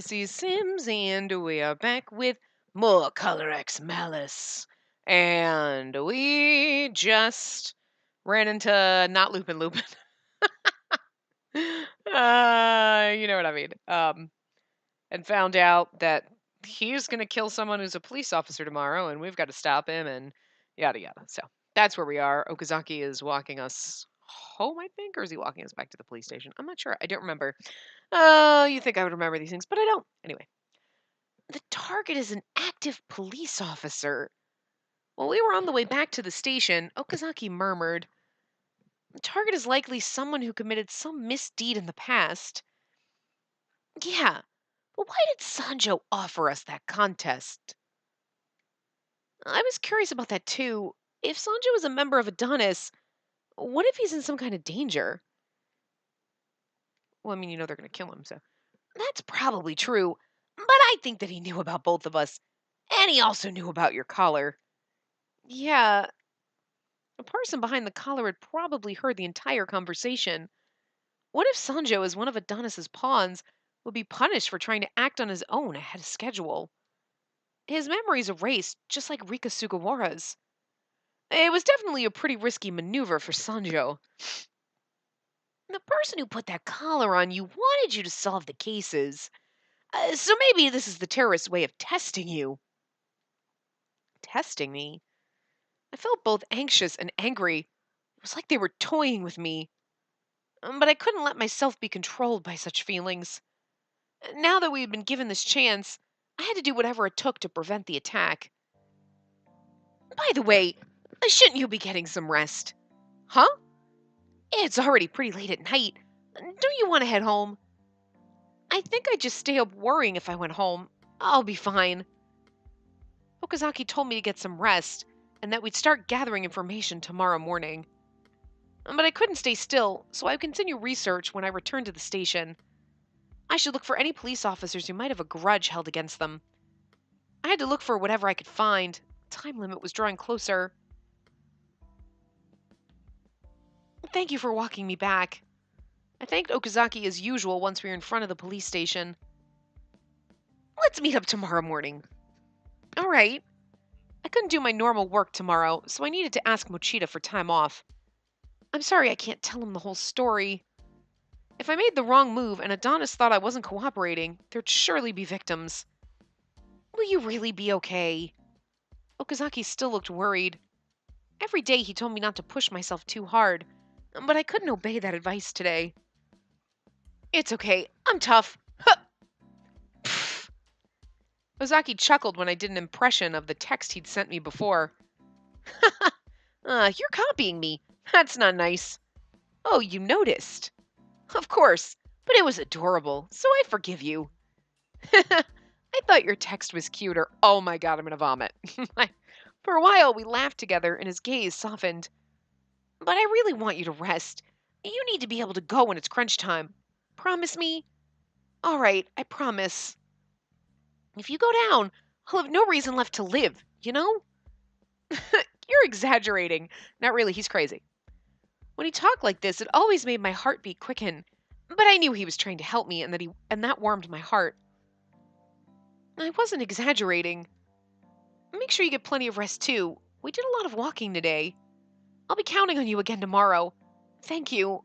Spacey Sims, and we are back with more Color X Malice. And we just ran into not Lupin Lupin. You know what I mean. And found out that he's going to kill someone who's a police officer tomorrow, and we've got to stop him, and yada yada. So that's where we are. Okazaki is walking us home, I think, or is he walking us back to the police station? I'm not sure. I don't remember. Oh, you think I would remember these things, but I don't. Anyway, the target is an active police officer. While we were on the way back to the station, Okazaki murmured, the target is likely someone who committed some misdeed in the past. Yeah, but why did Sanjo offer us that contest? I was curious about that too. If Sanjo is a member of Adonis, what if he's in some kind of danger? Well, I mean, they're going to kill him, so. That's probably true, but I think that he knew about both of us, and he also knew about your collar. Yeah, the person behind the collar had probably heard the entire conversation. What if Sanjo, as one of Adonis's pawns, would be punished for trying to act on his own ahead of schedule? His memory's erased, just like Rika Sugawara's. It was definitely a pretty risky maneuver for Sanjo. The person who put that collar on you wanted you to solve the cases. So maybe this is the terrorist's way of testing you. Testing me? I felt both anxious and angry. It was like they were toying with me. But I couldn't let myself be controlled by such feelings. Now that we had been given this chance, I had to do whatever it took to prevent the attack. By the way, shouldn't you be getting some rest? Huh? It's already pretty late at night. Don't you want to head home? I think I'd just stay up worrying if I went home. I'll be fine. Okazaki told me to get some rest, and that we'd start gathering information tomorrow morning. But I couldn't stay still, so I would continue research when I returned to the station. I should look for any police officers who might have a grudge held against them. I had to look for whatever I could find. Time limit was drawing closer. Thank you for walking me back. I thanked Okazaki as usual once we were in front of the police station. Let's meet up tomorrow morning. All right. I couldn't do my normal work tomorrow, so I needed to ask Mochita for time off. I'm sorry I can't tell him the whole story. If I made the wrong move and Adonis thought I wasn't cooperating, there'd surely be victims. Will you really be okay? Okazaki still looked worried. Every day he told me not to push myself too hard, but I couldn't obey that advice today. It's okay. I'm tough. Huh. Pfft. Ozaki chuckled when I did an impression of the text he'd sent me before. You're copying me. That's not nice. Oh, you noticed. Of course, but it was adorable, so I forgive you. I thought your text was cuter. Oh my god, I'm gonna vomit. For a while, we laughed together and his gaze softened. But I really want you to rest. You need to be able to go when it's crunch time. Promise me? All right, I promise. If you go down, I'll have no reason left to live, you know? You're exaggerating. Not really, he's crazy. When he talked like this, it always made my heartbeat quicken. But I knew he was trying to help me and that warmed my heart. I wasn't exaggerating. Make sure you get plenty of rest too. We did a lot of walking today. I'll be counting on you again tomorrow. Thank you.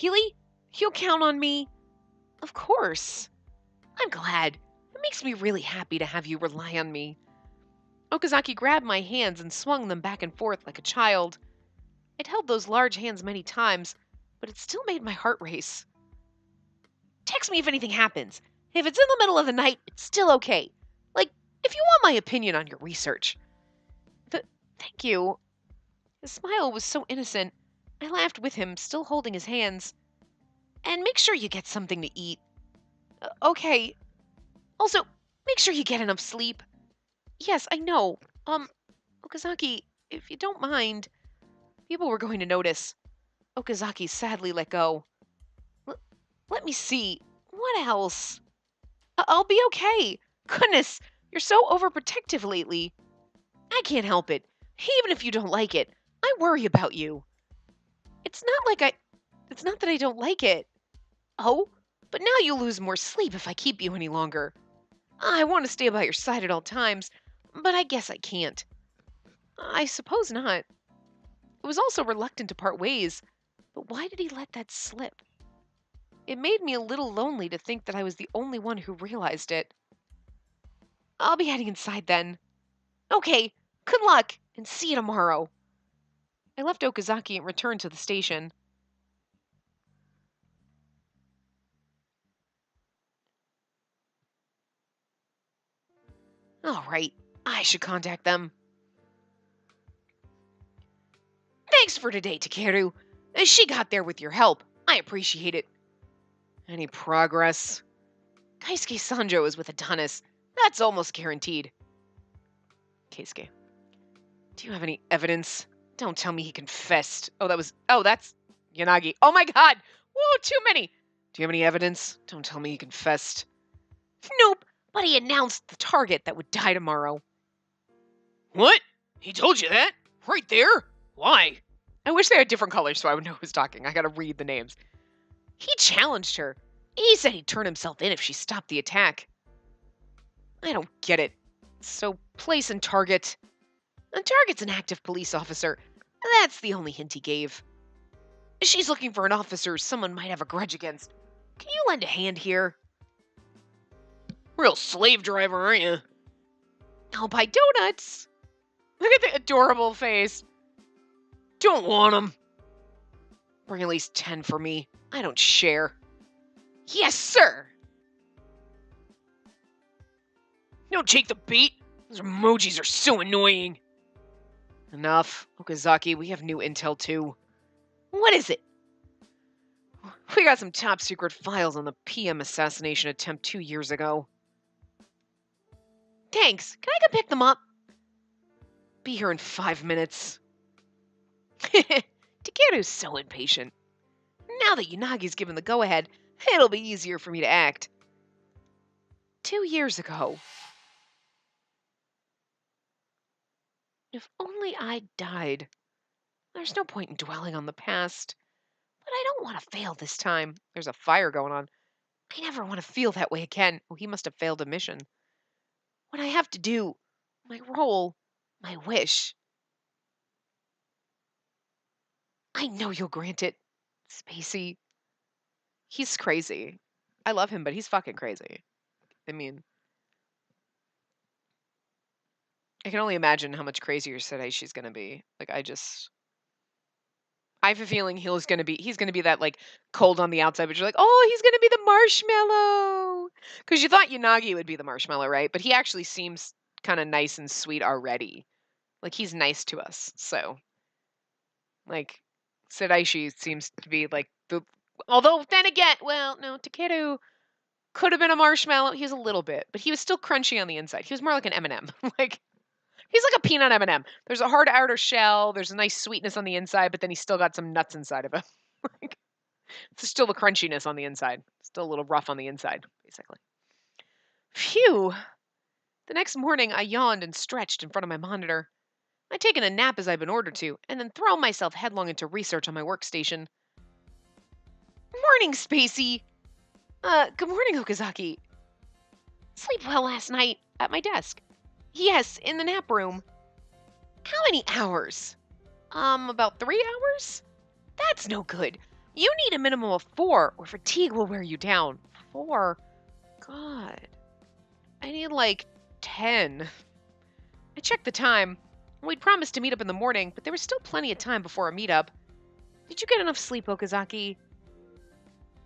Really? You'll count on me? Of course. I'm glad. It makes me really happy to have you rely on me. Okazaki grabbed my hands and swung them back and forth like a child. I'd held those large hands many times, but it still made my heart race. Text me if anything happens. If it's in the middle of the night, it's still okay. Like, if you want my opinion on your research. Thank you. His smile was so innocent. I laughed with him, still holding his hands. And make sure you get something to eat. Okay. Also, make sure you get enough sleep. Yes, I know. Okazaki, if you don't mind, people were going to notice. Okazaki sadly let go. Let me see. What else? I'll be okay. Goodness, you're so overprotective lately. I can't help it. Even if you don't like it, I worry about you. It's not that I don't like it. Oh? But now you'll lose more sleep if I keep you any longer. I want to stay by your side at all times, but I guess I can't. I suppose not. I was also reluctant to part ways, but why did he let that slip? It made me a little lonely to think that I was the only one who realized it. I'll be heading inside then. Okay, good luck, and see you tomorrow. I left Okazaki and returned to the station. All right, I should contact them. Thanks for today, Takeru. She got there with your help. I appreciate it. Any progress? Keisuke Sanjo is with Adonis. That's almost guaranteed. Keisuke. Do you have any evidence? Don't tell me he confessed. That's Yanagi. Oh my god! Whoa, too many! Do you have any evidence? Don't tell me he confessed. Nope, but he announced the target that would die tomorrow. What? He told you that? Right there? Why? I wish they had different colors so I would know who's talking. I gotta read the names. He challenged her. He said he'd turn himself in if she stopped the attack. I don't get it. So, place and target. And target's an active police officer. That's the only hint he gave. She's looking for an officer someone might have a grudge against. Can you lend a hand here? Real slave driver, aren't you? I'll buy donuts. Look at the adorable face. Don't want them. Bring at least 10 for me. I don't share. Yes, sir. Don't take the bait. Those emojis are so annoying. Enough. Okazaki, we have new intel too. What is it? We got some top secret files on the PM assassination attempt 2 years ago. Thanks. Can I go pick them up? Be here in 5 minutes. Takeru's so impatient. Now that Yunagi's given the go-ahead, it'll be easier for me to act. 2 years ago. If only I'd died. There's no point in dwelling on the past. But I don't want to fail this time. There's a fire going on. I never want to feel that way again. Oh, he must have failed a mission. What I have to do, my role, my wish. I know you'll grant it, Spacey. He's crazy. I love him, but he's fucking crazy. I mean, I can only imagine how much crazier Tadaishi's gonna be. Like, I have a feeling he's gonna be that like cold on the outside, but you're like, oh, he's gonna be the marshmallow. Because you thought Yanagi would be the marshmallow, right? But he actually seems kind of nice and sweet already. Like he's nice to us. So, like, Tadaishi seems to be like the. Although then again, well, no, Takeru could have been a marshmallow. He was a little bit, but he was still crunchy on the inside. He was more like an M&M. Like he's like a peanut M&M. There's a hard outer shell. There's a nice sweetness on the inside, but then he's still got some nuts inside of him. Like, it's still the crunchiness on the inside. Still a little rough on the inside, basically. Phew. The next morning, I yawned and stretched in front of my monitor. I'd taken a nap as I'd been ordered to, and then thrown myself headlong into research on my workstation. Morning, Spacey. Good morning, Okazaki. Sleep well last night at my desk. Yes, in the nap room. How many hours? About 3 hours? That's no good. You need a minimum of 4, or fatigue will wear you down. 4? God. I need like 10. I checked the time. We'd promised to meet up in the morning, but there was still plenty of time before our meetup. Did you get enough sleep, Okazaki?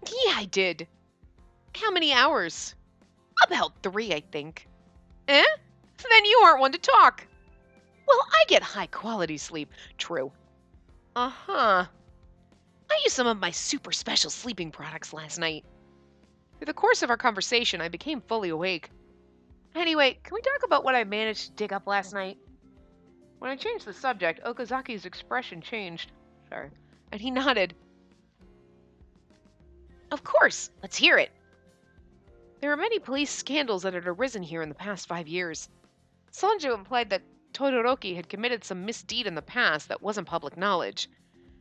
Yeah, I did. How many hours? About 3, I think. Eh? Then you aren't one to talk. Well, I get high-quality sleep. True. Uh-huh. I used some of my super special sleeping products last night. Through the course of our conversation, I became fully awake. Anyway, can we talk about what I managed to dig up last night? When I changed the subject, Okazaki's expression changed. Sorry. And he nodded. Of course, let's hear it. There are many police scandals that had arisen here in the past 5 years. Sanjo implied that Todoroki had committed some misdeed in the past that wasn't public knowledge,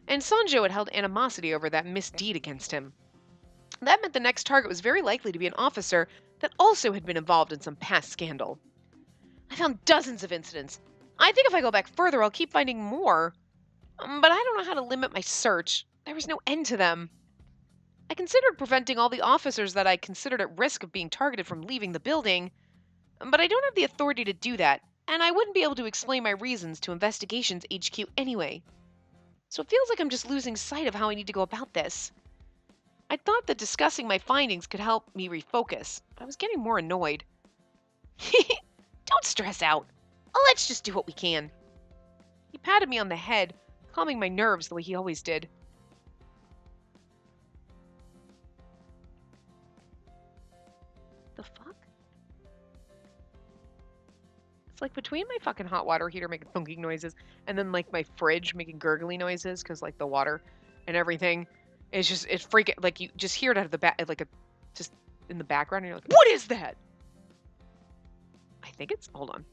and Sanjo had held animosity over that misdeed against him. That meant the next target was very likely to be an officer that also had been involved in some past scandal. I found dozens of incidents. I think if I go back further, I'll keep finding more. But I don't know how to limit my search. There was no end to them. I considered preventing all the officers that I considered at risk of being targeted from leaving the building, but I don't have the authority to do that, and I wouldn't be able to explain my reasons to Investigations HQ anyway. So it feels like I'm just losing sight of how I need to go about this. I thought that discussing my findings could help me refocus, but I was getting more annoyed. Don't stress out. Let's just do what we can. He patted me on the head, calming my nerves the way he always did. The fuck? It's like between my fucking hot water heater making thunking noises and then like my fridge making gurgly noises because like the water and everything is just, it's freaking, like you just hear it out of the back, like a, just in the background and you're like, what is that? I think it's, hold on.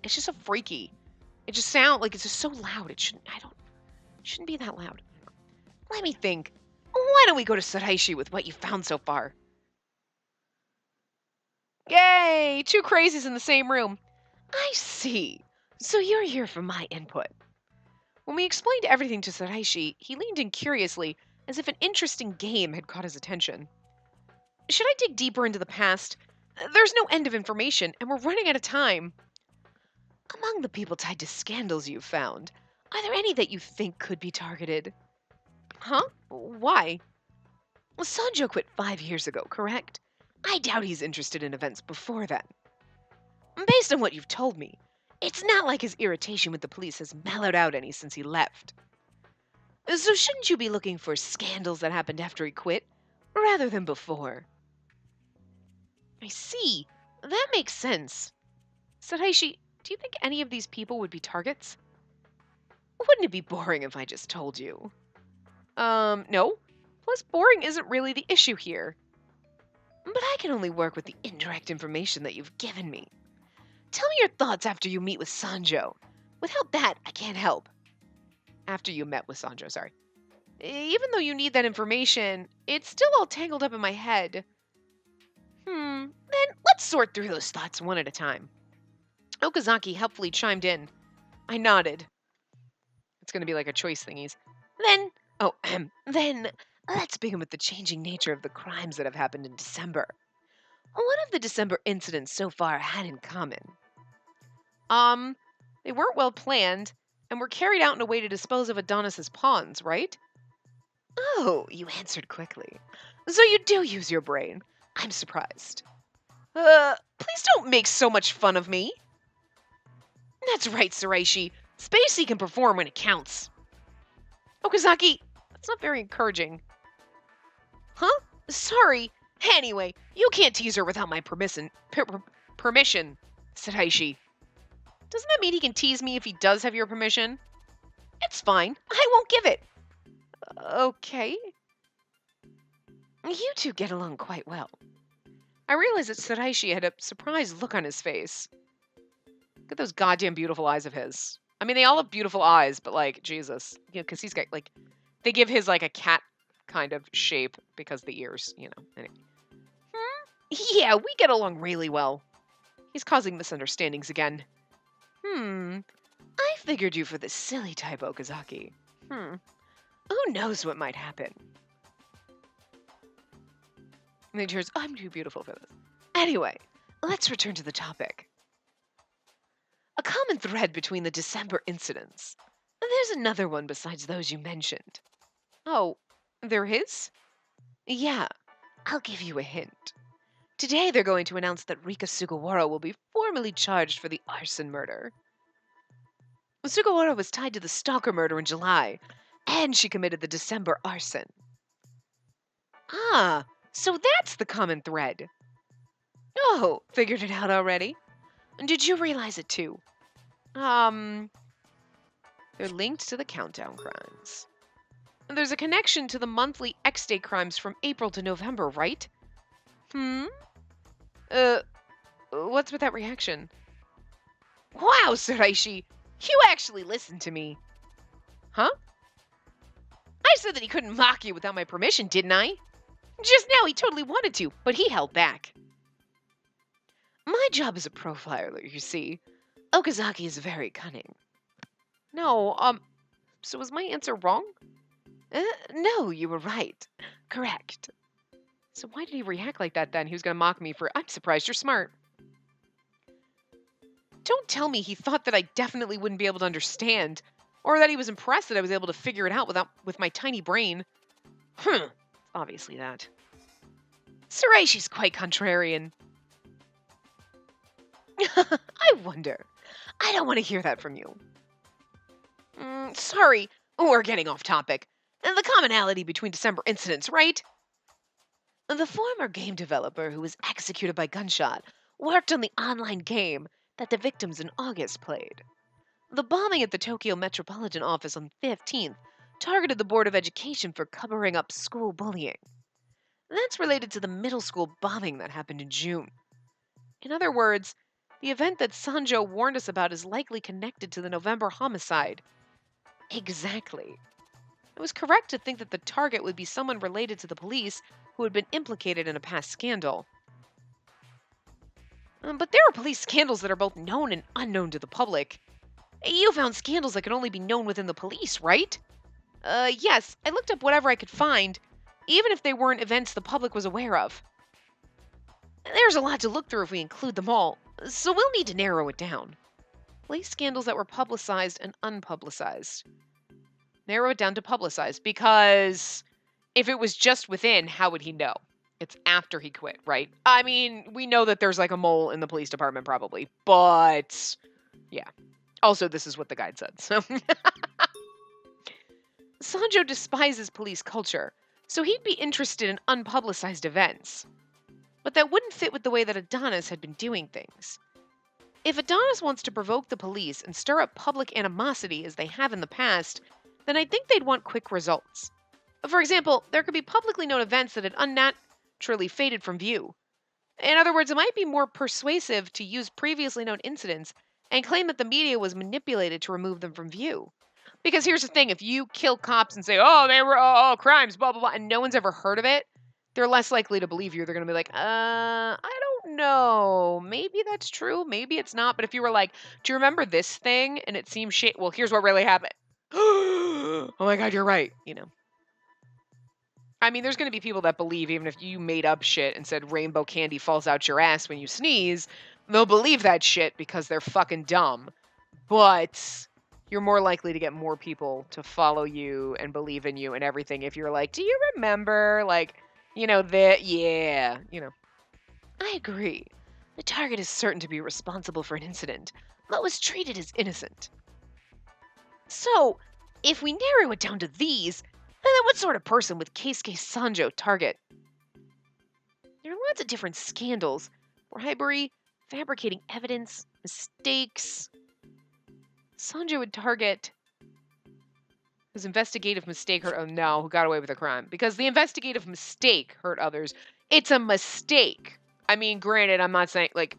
It's just a freaky. It just sounds like it's just so loud. It shouldn't be that loud. Let me think. Why don't we go to Saraishi with what you found so far? Yay! 2 crazies in the same room. I see. So you're here for my input. When we explained everything to Saraishi, he leaned in curiously, as if an interesting game had caught his attention. Should I dig deeper into the past? There's no end of information, and we're running out of time. Among the people tied to scandals you've found, are there any that you think could be targeted? Huh? Why? Sanjo quit 5 years ago, correct? I doubt he's interested in events before then. Based on what you've told me, it's not like his irritation with the police has mellowed out any since he left. So shouldn't you be looking for scandals that happened after he quit, rather than before? I see. That makes sense. Saraishi, do you think any of these people would be targets? Wouldn't it be boring if I just told you? No. Plus, boring isn't really the issue here. But I can only work with the indirect information that you've given me. Tell me your thoughts after you meet with Sanjo. Without that, I can't help. After you met with Sanjo, sorry. Even though you need that information, it's still all tangled up in my head. Then let's sort through those thoughts one at a time. Okazaki helpfully chimed in. I nodded. It's going to be like a choice thingies. Then let's begin with the changing nature of the crimes that have happened in December. What have the December incidents so far had in common? They weren't well planned, and were carried out in a way to dispose of Adonis's pawns, right? Oh, you answered quickly. So you do use your brain. I'm surprised. Please don't make so much fun of me. That's right, Saraishi. Spacey can perform when it counts. Okazaki, that's not very encouraging. Huh? Sorry. Anyway, you can't tease her without my permission, Saraishi. Doesn't that mean he can tease me if he does have your permission? It's fine. I won't give it. Okay. You two get along quite well. I realized that Saraishi had a surprised look on his face. Look at those goddamn beautiful eyes of his. I mean, they all have beautiful eyes, but like, Jesus. You know, because he's got, like, they give his, like, a cat kind of shape because the ears, you know. Anyway. Yeah, we get along really well. He's causing misunderstandings again. I figured you for the silly type, Okazaki. Who knows what might happen? And then he turns, I'm too beautiful for this. Anyway, let's return to the topic. A common thread between the December incidents. There's another one besides those you mentioned. Oh, there is? Yeah, I'll give you a hint. Today they're going to announce that Rika Sugawara will be formally charged for the arson murder. Sugawara was tied to the stalker murder in July, and she committed the December arson. Ah, so that's the common thread. Oh, figured it out already? Did you realize it too? They're linked to the countdown crimes. There's a connection to the monthly X-Day crimes from April to November, right? What's with that reaction? Wow, Saraishi, you actually listened to me. Huh? I I said that he couldn't mock you without my permission, didn't I? Just now he totally wanted to, but he held back. My job as a profiler, you see. Okazaki is very cunning. No, so was my answer wrong? No, you were right. Correct. So why did he react like that then? He was going to mock me for, I'm surprised you're smart. Don't tell me he thought that I definitely wouldn't be able to understand, or that he was impressed that I was able to figure it out with my tiny brain. Obviously that. Sureishi's quite contrarian. I wonder. I don't want to hear that from you. Sorry, we're getting off topic. And the commonality between December incidents, right? The former game developer who was executed by gunshot worked on the online game that the victims in August played. The bombing at the Tokyo Metropolitan Office on the 15th targeted the Board of Education for covering up school bullying. That's related to the middle school bombing that happened in June. In other words, the event that Sanjo warned us about is likely connected to the November homicide. Exactly. It was correct to think that the target would be someone related to the police who had been implicated in a past scandal. But there are police scandals that are both known and unknown to the public. You found scandals that could only be known within the police, right? Yes, I looked up whatever I could find, even if they weren't events the public was aware of. There's a lot to look through if we include them all, so we'll need to narrow it down. Police scandals that were publicized and unpublicized. Narrow it down to publicized, because if it was just within, how would he know? It's after he quit, right? I mean, we know that there's like a mole in the police department probably, but yeah. Also, this is what the guide said, so. Sanjo despises police culture, so he'd be interested in unpublicized events. But that wouldn't fit with the way that Adonis had been doing things. If Adonis wants to provoke the police and stir up public animosity as they have in the past, then I think they'd want quick results. For example, there could be publicly known events that had unnaturally faded from view. In other words, it might be more persuasive to use previously known incidents and claim that the media was manipulated to remove them from view. Because here's the thing, if you kill cops and say, oh, they were crimes, blah, blah, blah, and no one's ever heard of it, they're less likely to believe you. They're going to be like, I don't know. Maybe that's true. Maybe it's not. But if you were like, do you remember this thing? And it seems shit. Well, here's what really happened. Oh my God, you're right. You know. I mean, there's going to be people that believe even if you made up shit and said rainbow candy falls out your ass when you sneeze, they'll believe that shit because they're fucking dumb. But you're more likely to get more people to follow you and believe in you and everything if you're like, do you remember, like, you know, that, yeah, you know. I agree. The target is certain to be responsible for an incident, but was treated as innocent. So, if we narrow it down to these, then what sort of person would Keisuke Sanjo target? There are lots of different scandals. Bribery, fabricating evidence, mistakes. Sanjo would target whose investigative mistake hurt. Oh no, who got away with a crime. Because the investigative mistake hurt others. It's a mistake. I mean, granted, I'm not saying, like,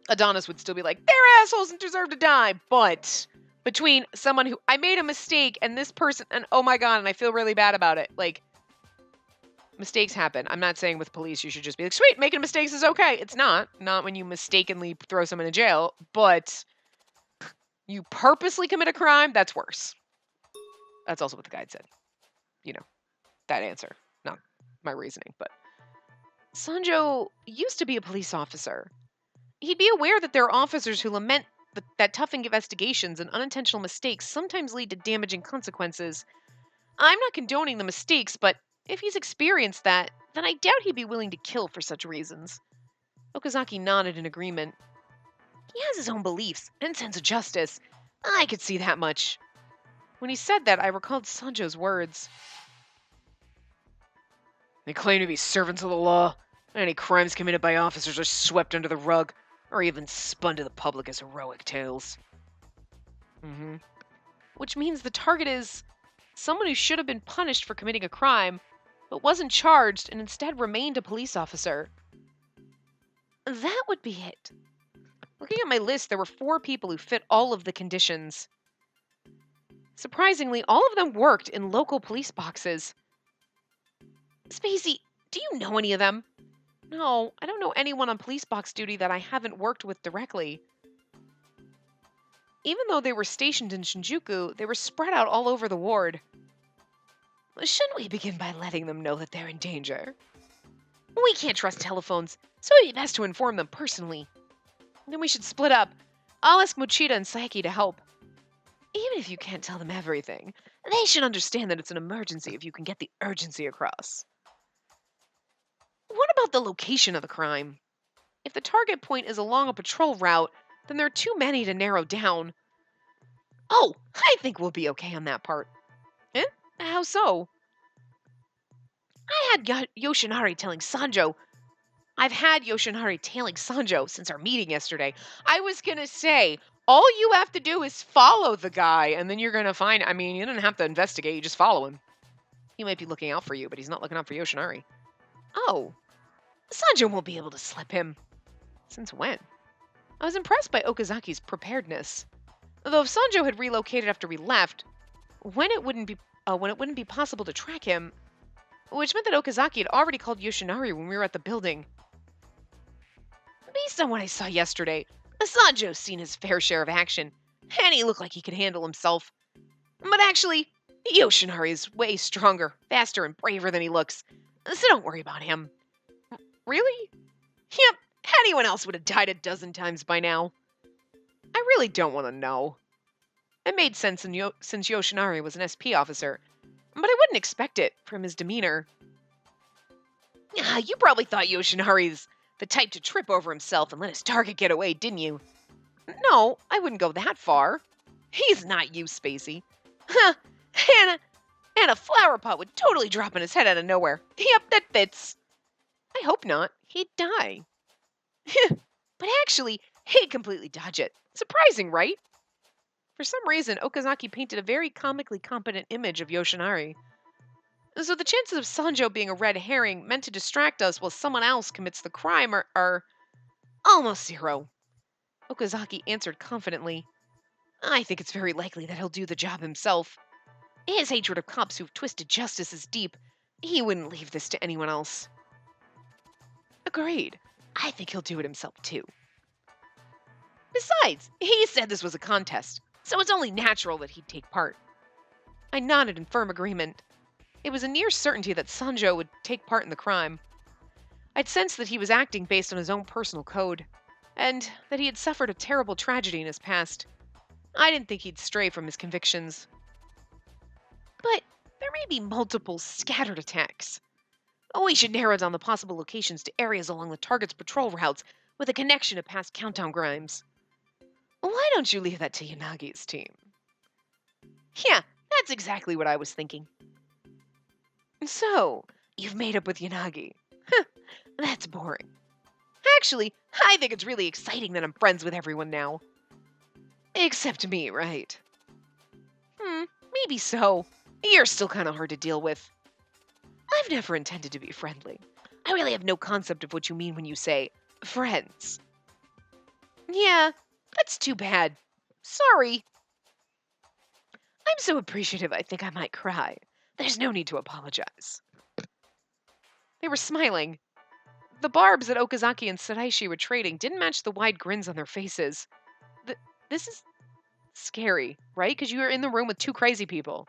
Adonis would still be like, they're assholes and deserve to die. But between someone who, I made a mistake and this person, and oh my God, and I feel really bad about it. Like, mistakes happen. I'm not saying with police you should just be like, sweet, making mistakes is okay. It's not. Not when you mistakenly throw someone in jail. But you purposely commit a crime, that's worse. That's also what the guide said. You know, that answer. Not my reasoning, but Sanjo used to be a police officer. He'd be aware that there are officers who lament that tough investigations and unintentional mistakes sometimes lead to damaging consequences. I'm not condoning the mistakes, but if he's experienced that, then I doubt he'd be willing to kill for such reasons. Okazaki nodded in agreement. He has his own beliefs and sense of justice. I could see that much. When he said that, I recalled Sanjo's words. They claim to be servants of the law. Any crimes committed by officers are swept under the rug, or even spun to the public as heroic tales. Which means the target is someone who should have been punished for committing a crime, but wasn't charged and instead remained a police officer. That would be it. Looking at my list, there were 4 people who fit all of the conditions. Surprisingly, all of them worked in local police boxes. Spacey, do you know any of them? No, I don't know anyone on police box duty that I haven't worked with directly. Even though they were stationed in Shinjuku, they were spread out all over the ward. Shouldn't we begin by letting them know that they're in danger? We can't trust telephones, so it'd be best to inform them personally. Then we should split up. I'll ask Mochita and Saiki to help. Even if you can't tell them everything, they should understand that it's an emergency if you can get the urgency across. What about the location of the crime? If the target point is along a patrol route, then there are too many to narrow down. Oh, I think we'll be okay on that part. Eh? How so? I had Yoshinari telling Sanjo. I've had Yoshinari tailing Sanjo since our meeting yesterday. I was gonna say, all you have to do is follow the guy, and then you're gonna find. I mean, you don't have to investigate, you just follow him. He might be looking out for you, but he's not looking out for Yoshinari. Oh, Sanjo won't be able to slip him. Since when? I was impressed by Okazaki's preparedness. Though if Sanjo had relocated after we left, when it wouldn't be possible to track him, which meant that Okazaki had already called Yoshinari when we were at the building. Based on what I saw yesterday, Sanjo's seen his fair share of action, and he looked like he could handle himself. But actually, Yoshinari is way stronger, faster, and braver than he looks, so don't worry about him. Really? Yep, anyone else would have died a dozen times by now. I really don't want to know. It made sense since Yoshinari was an SP officer, but I wouldn't expect it from his demeanor. You probably thought Yoshinari's the type to trip over himself and let his target get away, didn't you? No, I wouldn't go that far. He's not you, Spacey. Huh, and a flower pot would totally drop on his head out of nowhere. Yep, that fits. I hope not. He'd die. But actually, he'd completely dodge it. Surprising, right? For some reason, Okazaki painted a very comically competent image of Yoshinari. So the chances of Sanjo being a red herring meant to distract us while someone else commits the crime are almost zero. Okazaki answered confidently. I think it's very likely that he'll do the job himself. His hatred of cops who've twisted justice is deep. He wouldn't leave this to anyone else. Agreed. I think he'll do it himself too. Besides, he said this was a contest, so it's only natural that he'd take part. I nodded in firm agreement. It was a near certainty that Sanjo would take part in the crime. I'd sensed that he was acting based on his own personal code, and that he had suffered a terrible tragedy in his past. I didn't think he'd stray from his convictions. But there may be multiple scattered attacks. We should narrow down the possible locations to areas along the target's patrol routes with a connection to past countdown crimes. Why don't you leave that to Yanagi's team? Yeah, that's exactly what I was thinking. So, you've made up with Yanagi. That's boring. Actually, I think it's really exciting that I'm friends with everyone now. Except me, right? Maybe so. You're still kind of hard to deal with. I've never intended to be friendly. I really have no concept of what you mean when you say friends. Yeah, that's too bad. Sorry. I'm so appreciative I think I might cry. There's no need to apologize. They were smiling. The barbs that Okazaki and Sadaishi were trading didn't match the wide grins on their faces. This is scary, right? Because you were in the room with two crazy people.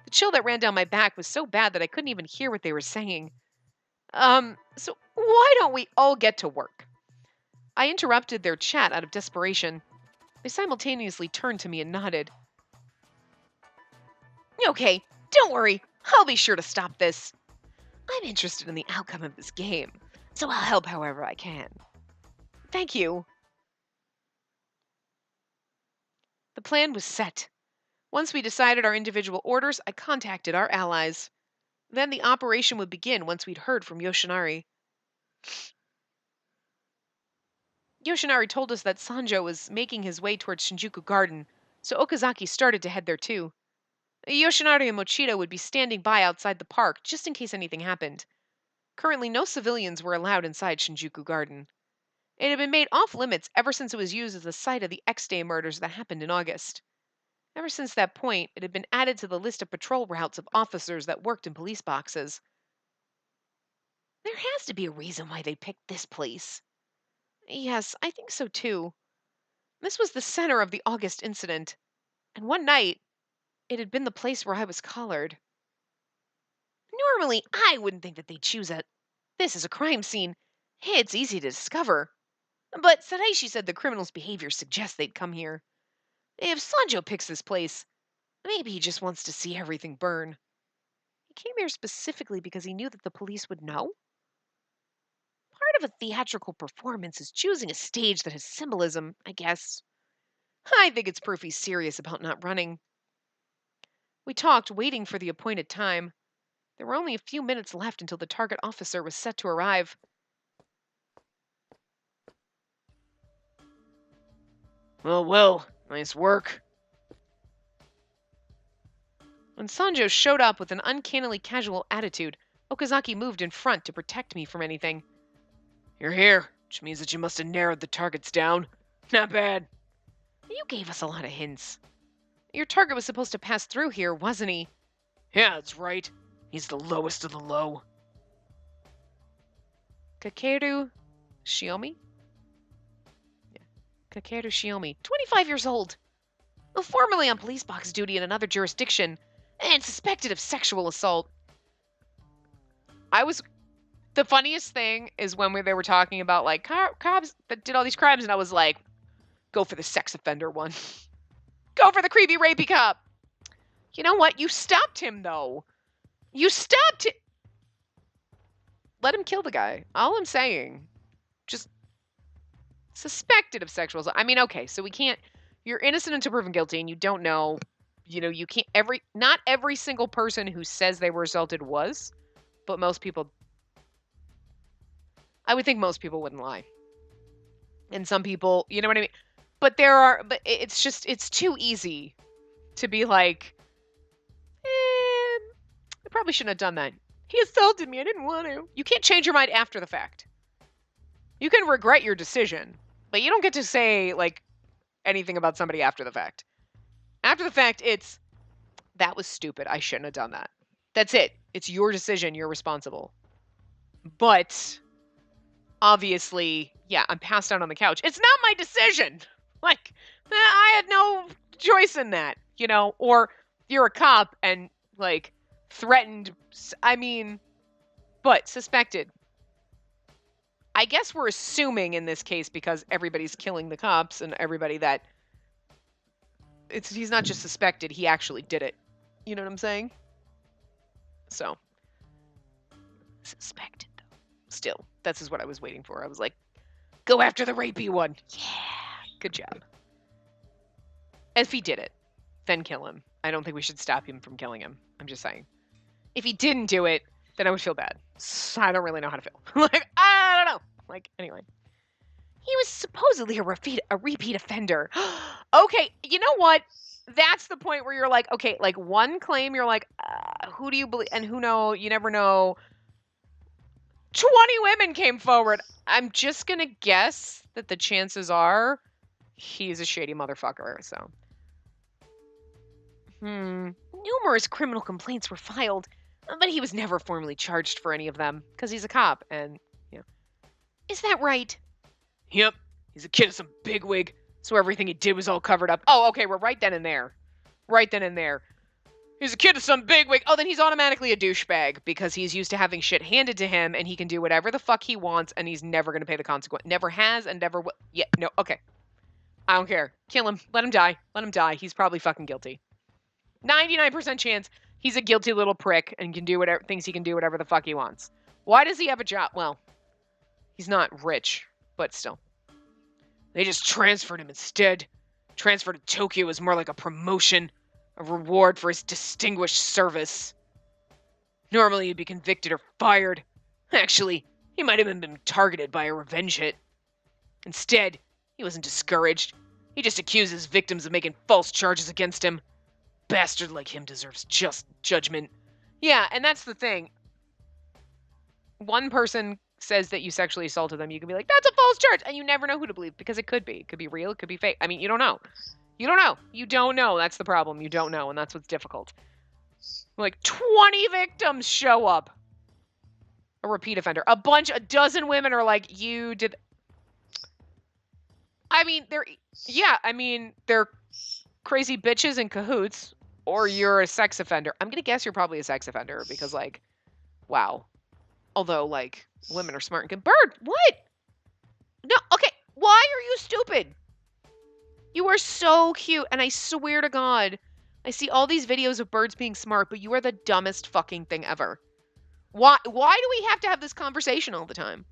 The chill that ran down my back was so bad that I couldn't even hear what they were saying. So why don't we all get to work? I interrupted their chat out of desperation. They simultaneously turned to me and nodded. Okay, don't worry. I'll be sure to stop this. I'm interested in the outcome of this game, so I'll help however I can. Thank you. The plan was set. Once we decided our individual orders, I contacted our allies. Then the operation would begin once we'd heard from Yoshinari. Yoshinari told us that Sanjo was making his way towards Shinjuku Garden, so Okazaki started to head there too. Yoshinari and Mochita would be standing by outside the park just in case anything happened. Currently, no civilians were allowed inside Shinjuku Garden. It had been made off limits ever since it was used as the site of the X-Day murders that happened in August. Ever since that point, it had been added to the list of patrol routes of officers that worked in police boxes. There has to be a reason why they picked this place. Yes, I think so too. This was the center of the August incident, and one night, it had been the place where I was collared. Normally, I wouldn't think that they'd choose this as a crime scene. It's easy to discover. But Sadaishi said the criminal's behavior suggests they'd come here. If Sanjo picks this place, maybe he just wants to see everything burn. He came here specifically because he knew that the police would know. Part of a theatrical performance is choosing a stage that has symbolism, I guess. I think it's proof he's serious about not running. We talked, waiting for the appointed time. There were only a few minutes left until the target officer was set to arrive. Well, nice work. When Sanjo showed up with an uncannily casual attitude, Okazaki moved in front to protect me from anything. You're here, which means that you must have narrowed the targets down. Not bad. You gave us a lot of hints. Your target was supposed to pass through here, wasn't he? Yeah, that's right. He's the lowest of the low. Kakeru Shiomi? Yeah. Kakeru Shiomi, 25 years old. Formerly on police box duty in another jurisdiction, and suspected of sexual assault. The funniest thing is when they were talking about, like, cops that did all these crimes, and I was like, go for the sex offender one. Go for the creepy rapey cop. You know what? You stopped him, though. You stopped him. Let him kill the guy. All I'm saying. Just suspected of sexual assault. I mean, okay, so we can't. You're innocent until proven guilty, and you don't know. You know, you can't. Not every single person who says they were assaulted was, but most people. I would think most people wouldn't lie. And some people, you know what I mean? But it's too easy to be like, I probably shouldn't have done that. He assaulted me. I didn't want to. You can't change your mind after the fact. You can regret your decision, but you don't get to say, like, anything about somebody after the fact. After the fact, that was stupid. I shouldn't have done that. That's it. It's your decision. You're responsible. But obviously, yeah, I'm passed out on the couch. It's not my decision. Like, I had no choice in that, you know? Or you're a cop and, like, threatened. I mean, but suspected. I guess we're assuming in this case, because everybody's killing the cops and everybody, that he's not just suspected, he actually did it. You know what I'm saying? So, suspected, though. Still, this is what I was waiting for. I was like, go after the rapey one. Yeah, good job. If he did it, then kill him. I don't think we should stop him from killing him. I'm just saying. If he didn't do it, then I would feel bad. So I don't really know how to feel. Like, I don't know. Like, anyway. He was supposedly a repeat offender. Okay, you know what? That's the point where you're like, okay, like one claim, you're like, who do you believe? And who know? You never know. 20 women came forward. I'm just going to guess that the chances are he's a shady motherfucker, so. Numerous criminal complaints were filed, but he was never formally charged for any of them, because he's a cop, and, you know. Is that right? Yep. He's a kid of some bigwig, so everything he did was all covered up. Oh, okay, we're right then and there. Right then and there. He's a kid of some bigwig. Oh, then he's automatically a douchebag, because he's used to having shit handed to him, and he can do whatever the fuck he wants, and he's never going to pay the consequence. Never has, and never will. Yeah, no, okay. I don't care. Kill him. Let him die. Let him die. He's probably fucking guilty. 99% chance he's a guilty little prick and can do whatever, thinks he can do whatever the fuck he wants. Why does he have a job? Well, he's not rich, but still. They just transferred him instead. Transfer to Tokyo is more like a promotion, a reward for his distinguished service. Normally he'd be convicted or fired. Actually, he might have been targeted by a revenge hit. Instead, he wasn't discouraged. He just accused his victims of making false charges against him. Bastard like him deserves just judgment. Yeah, and that's the thing. One person says that you sexually assaulted them, you can be like, that's a false charge, and you never know who to believe, because it could be. It could be real, it could be fake. I mean, you don't know. You don't know. You don't know. That's the problem. You don't know, and that's what's difficult. Like 20 victims show up. A repeat offender. A dozen women are like, you did. I mean, they're crazy bitches in cahoots, or you're a sex offender. I'm gonna guess you're probably a sex offender because, like, wow. Although, like, women are smart and good. Bird, what? No, okay. Why are you stupid? You are so cute, and I swear to God, I see all these videos of birds being smart, but you are the dumbest fucking thing ever. Why do we have to have this conversation all the time?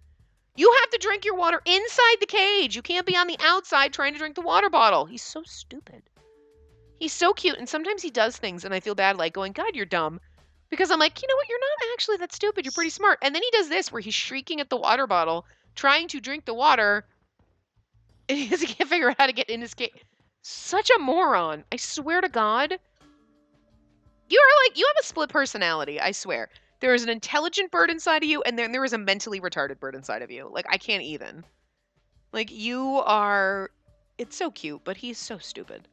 You have to drink your water inside the cage. You can't be on the outside trying to drink the water bottle. He's so stupid. He's so cute, and sometimes he does things, and I feel bad, like, going, God, you're dumb. Because I'm like, you know what? You're not actually that stupid. You're pretty smart. And then he does this, where he's shrieking at the water bottle, trying to drink the water, and he can't figure out how to get in his cage. Such a moron. I swear to God. You have a split personality, I swear. There is an intelligent bird inside of you, and then there is a mentally retarded bird inside of you. Like, I can't even. Like, it's so cute, but he's so stupid.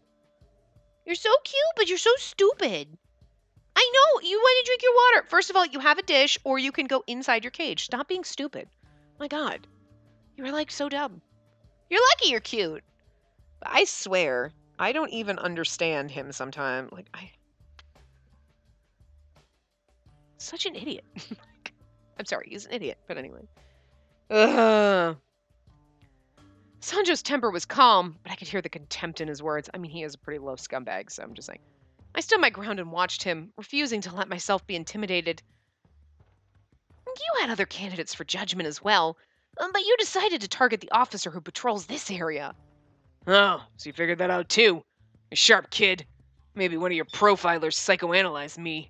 You're so cute, but you're so stupid. I know, you want to drink your water. First of all, you have a dish, or you can go inside your cage. Stop being stupid. My God. You're, like, so dumb. You're lucky you're cute. But I swear, I don't even understand him sometimes. Like, such an idiot. I'm sorry, he's an idiot, but anyway. Ugh. Sanjo's temper was calm, but I could hear the contempt in his words. I mean, he is a pretty low scumbag, so I'm just saying. I stood my ground and watched him, refusing to let myself be intimidated. You had other candidates for judgment as well, but you decided to target the officer who patrols this area. Oh, so you figured that out too. A sharp kid. Maybe one of your profilers psychoanalyzed me.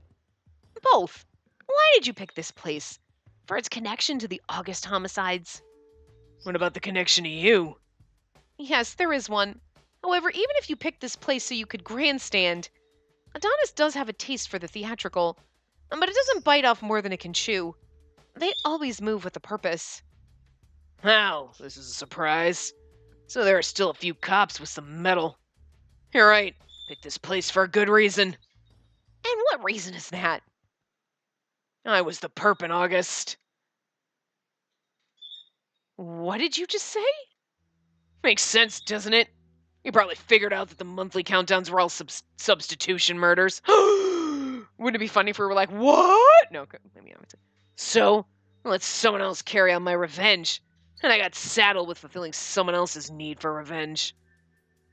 Both. Why did you pick this place? For its connection to the August homicides? What about the connection to you? Yes, there is one. However, even if you picked this place so you could grandstand, Adonis does have a taste for the theatrical, but it doesn't bite off more than it can chew. They always move with a purpose. How? This is a surprise. So there are still a few cops with some metal. You're right. Picked this place for a good reason. And what reason is that? I was the perp in August. What did you just say? Makes sense, doesn't it? You probably figured out that the monthly countdowns were all substitution murders. Wouldn't it be funny if we were like, what? No, maybe I would say. So, let someone else carry out my revenge. And I got saddled with fulfilling someone else's need for revenge.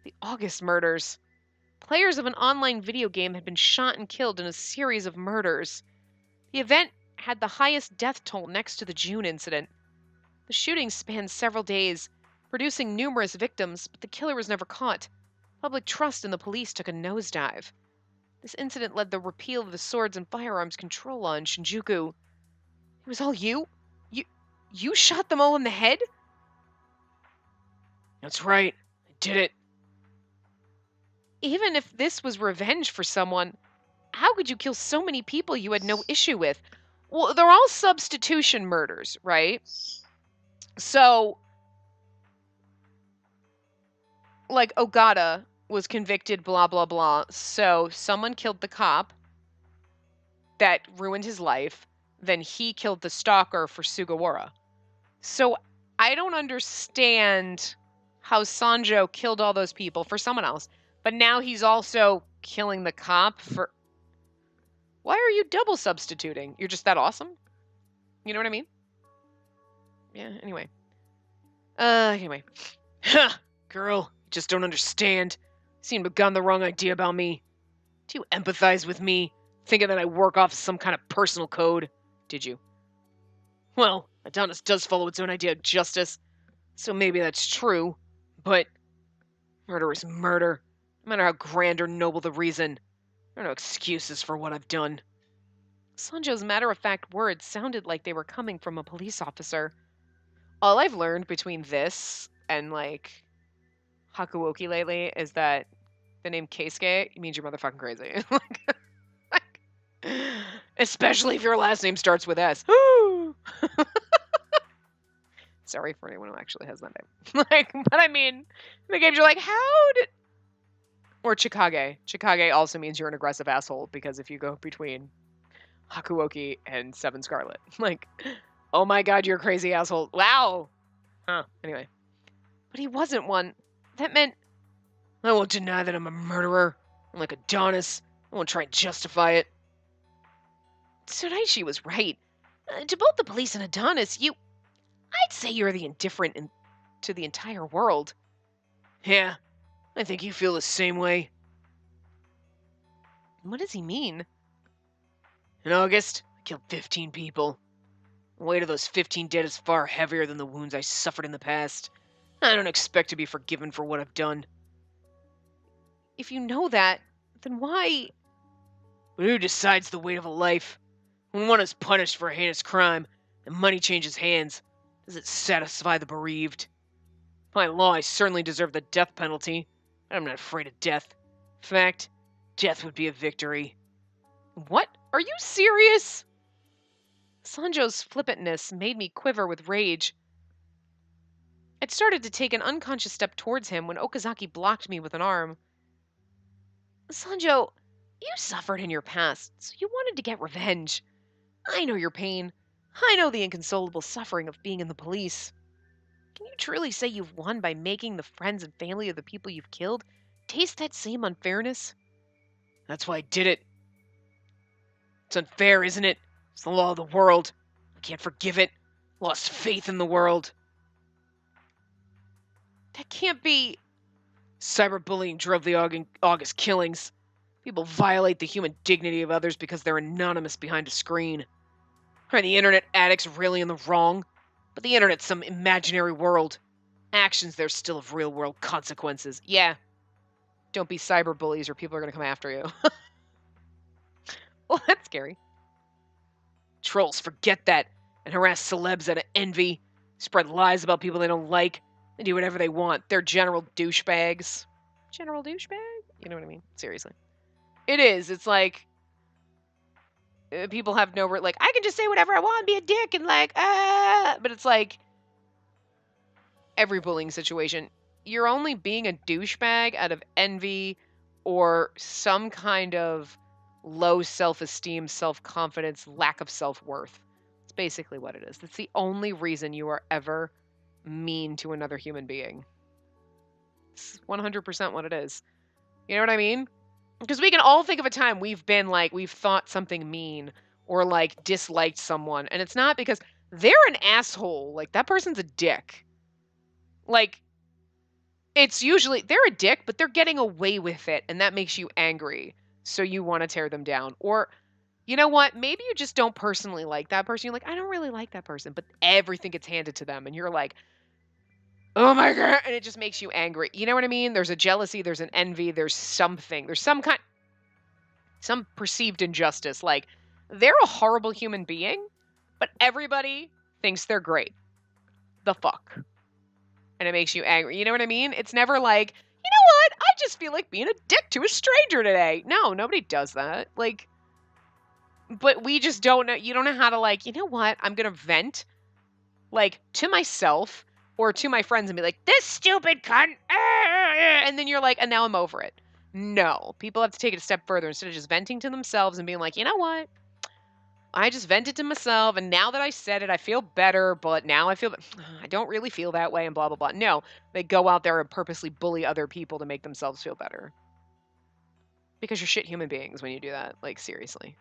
The August murders. Players of an online video game had been shot and killed in a series of murders. The event had the highest death toll next to the June incident. The shooting spanned several days, producing numerous victims, but the killer was never caught. Public trust in the police took a nosedive. This incident led the repeal of the Swords and Firearms Control Law in Shinjuku. It was all you? You shot them all in the head? That's right. I did it. Even if this was revenge for someone, how could you kill so many people you had no issue with? Well, they're all substitution murders, right? So, like, Ogata was convicted, blah, blah, blah. So, someone killed the cop that ruined his life. Then he killed the stalker for Sugawara. So, I don't understand how Sanjo killed all those people for someone else. But now he's also killing the cop for... Why are you double substituting? You're just that awesome? You know what I mean? Yeah, anyway. Anyway. Huh, girl, you just don't understand. You seem to have gotten the wrong idea about me. Do you empathize with me, thinking that I work off some kind of personal code? Did you? Well, Adonis does follow its own idea of justice, so maybe that's true, but murder is murder, no matter how grand or noble the reason. There are no excuses for what I've done. Sanjo's matter-of-fact words sounded like they were coming from a police officer. All I've learned between this and, like, Hakuoki lately is that the name Keisuke means you're motherfucking crazy. Especially if your last name starts with S. Sorry for anyone who actually has that name. But I mean, the games are like, how did... Or Chikage. Chikage also means you're an aggressive asshole, because if you go between Hakuoki and Seven Scarlet, like, oh my god, you're a crazy asshole. Wow! Huh. Anyway. But he wasn't one. That meant I won't deny that I'm a murderer. I'm like Adonis. I won't try and justify it. Tsuraishi was right. To both the police and Adonis, I'd say you're the indifferent to the entire world. Yeah, I think you feel the same way. What does he mean? In August, I killed 15 people. The weight of those 15 dead is far heavier than the wounds I suffered in the past. I don't expect to be forgiven for what I've done. If you know that, then why? But who decides the weight of a life? When one is punished for a heinous crime and money changes hands, does it satisfy the bereaved? By law, I certainly deserve the death penalty, but I'm not afraid of death. In fact, death would be a victory. What? Are you serious? Sanjo's flippantness made me quiver with rage. I'd started to take an unconscious step towards him when Okazaki blocked me with an arm. Sanjo, you suffered in your past, so you wanted to get revenge. I know your pain. I know the inconsolable suffering of being in the police. Can you truly say you've won by making the friends and family of the people you've killed taste that same unfairness? That's why I did it. It's unfair, isn't it? It's the law of the world. I can't forgive it. Lost faith in the world. That can't be. Cyberbullying drove the August killings. People violate the human dignity of others because they're anonymous behind a screen. Are the internet addicts really in the wrong? But the internet's some imaginary world. Actions there still have real-world consequences. Yeah. Don't be cyberbullies or people are going to come after you. Well, that's scary. Trolls forget that and harass celebs out of envy, spread lies about people they don't like, they do whatever they want. They're general douchebags. General douchebag? You know what I mean? Seriously. It is. It's like people have no like I can just say whatever I want and be a dick and like but it's like every bullying situation, you're only being a douchebag out of envy or some kind of low self-esteem, self-confidence, lack of self-worth. It's basically what it is. That's the only reason you are ever mean to another human being. It's 100% what it is. You know what I mean? Because we can all think of a time we've been like, we've thought something mean or like disliked someone. And it's not because they're an asshole. Like that person's a dick. Like it's usually they're a dick, but they're getting away with it. And that makes you angry. So you want to tear them down. Or you know what? Maybe you just don't personally like that person. You're like, I don't really like that person. But everything gets handed to them. And you're like, oh my God. And it just makes you angry. You know what I mean? There's a jealousy. There's an envy. There's something. There's some perceived injustice. Like, they're a horrible human being, but everybody thinks they're great. The fuck? And it makes you angry. You know what I mean? It's never like, you know what? I just feel like being a dick to a stranger today. No, nobody does that. Like, but we just don't know. You don't know how to like, you know what? I'm going to vent like to myself or to my friends and be like, this stupid cunt. And then you're like, and now I'm over it. No, people have to take it a step further instead of just venting to themselves and being like, you know what? I just vented to myself, and now that I said it, I feel better, but now I don't really feel that way, and blah, blah, blah. No, they go out there and purposely bully other people to make themselves feel better. Because you're shit human beings when you do that. Like, seriously.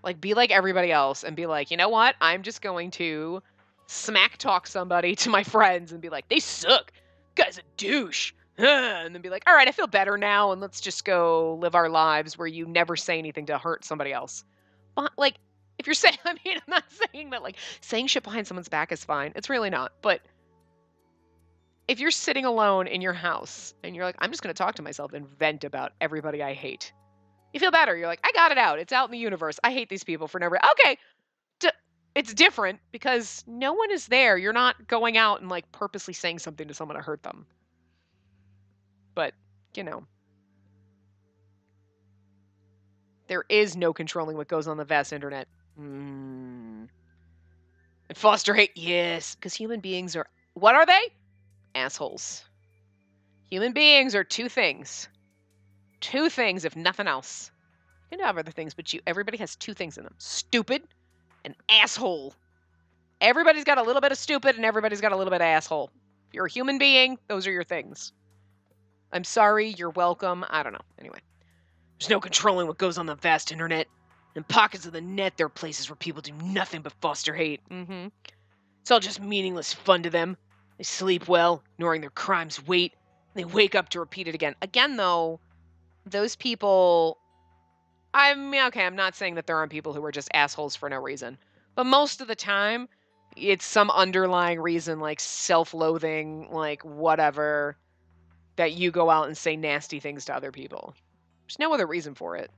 Like, be like everybody else and be like, you know what? I'm just going to smack talk somebody to my friends and be like, they suck. Guy's a douche. And then be like, all right, I feel better now, and let's just go live our lives where you never say anything to hurt somebody else. But, like, if you're saying, I mean, I'm not saying that, like, saying shit behind someone's back is fine. It's really not. But if you're sitting alone in your house and you're like, I'm just going to talk to myself and vent about everybody I hate, you feel better. You're like, I got it out. It's out in the universe. I hate these people for no reason. Okay. It's different because no one is there. You're not going out and, like, purposely saying something to someone to hurt them. But, you know, there is no controlling what goes on the vast internet. And foster hate, yes, because human beings are, what are they? Assholes. Human beings are two things. 2 things, if nothing else. You can have other things, but everybody has 2 things in them. Stupid and asshole. Everybody's got a little bit of stupid and everybody's got a little bit of asshole. If you're a human being, those are your things. I'm sorry, you're welcome. I don't know. Anyway. There's no controlling what goes on the vast internet. In pockets of the net, there are places where people do nothing but foster hate. It's all just meaningless fun to them. They sleep well, ignoring their crimes' weight. And they wake up to repeat it again. Again, though, those people... I'm not saying that there aren't people who are just assholes for no reason. But most of the time, it's some underlying reason, like self-loathing, like whatever, that you go out and say nasty things to other people. There's no other reason for it.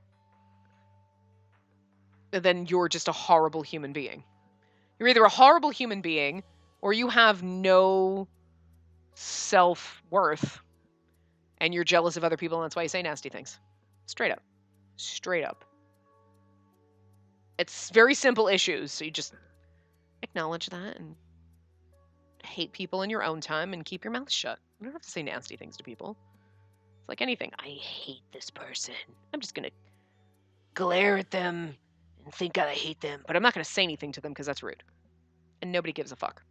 Then you're just a horrible human being. You're either a horrible human being or you have no self-worth and you're jealous of other people and that's why you say nasty things. Straight up. Straight up. It's very simple issues, so you just acknowledge that and hate people in your own time and keep your mouth shut. You don't have to say nasty things to people. It's like anything. I hate this person. I'm just going to glare at them and think God, I hate them. But I'm not going to say anything to them because that's rude. And nobody gives a fuck.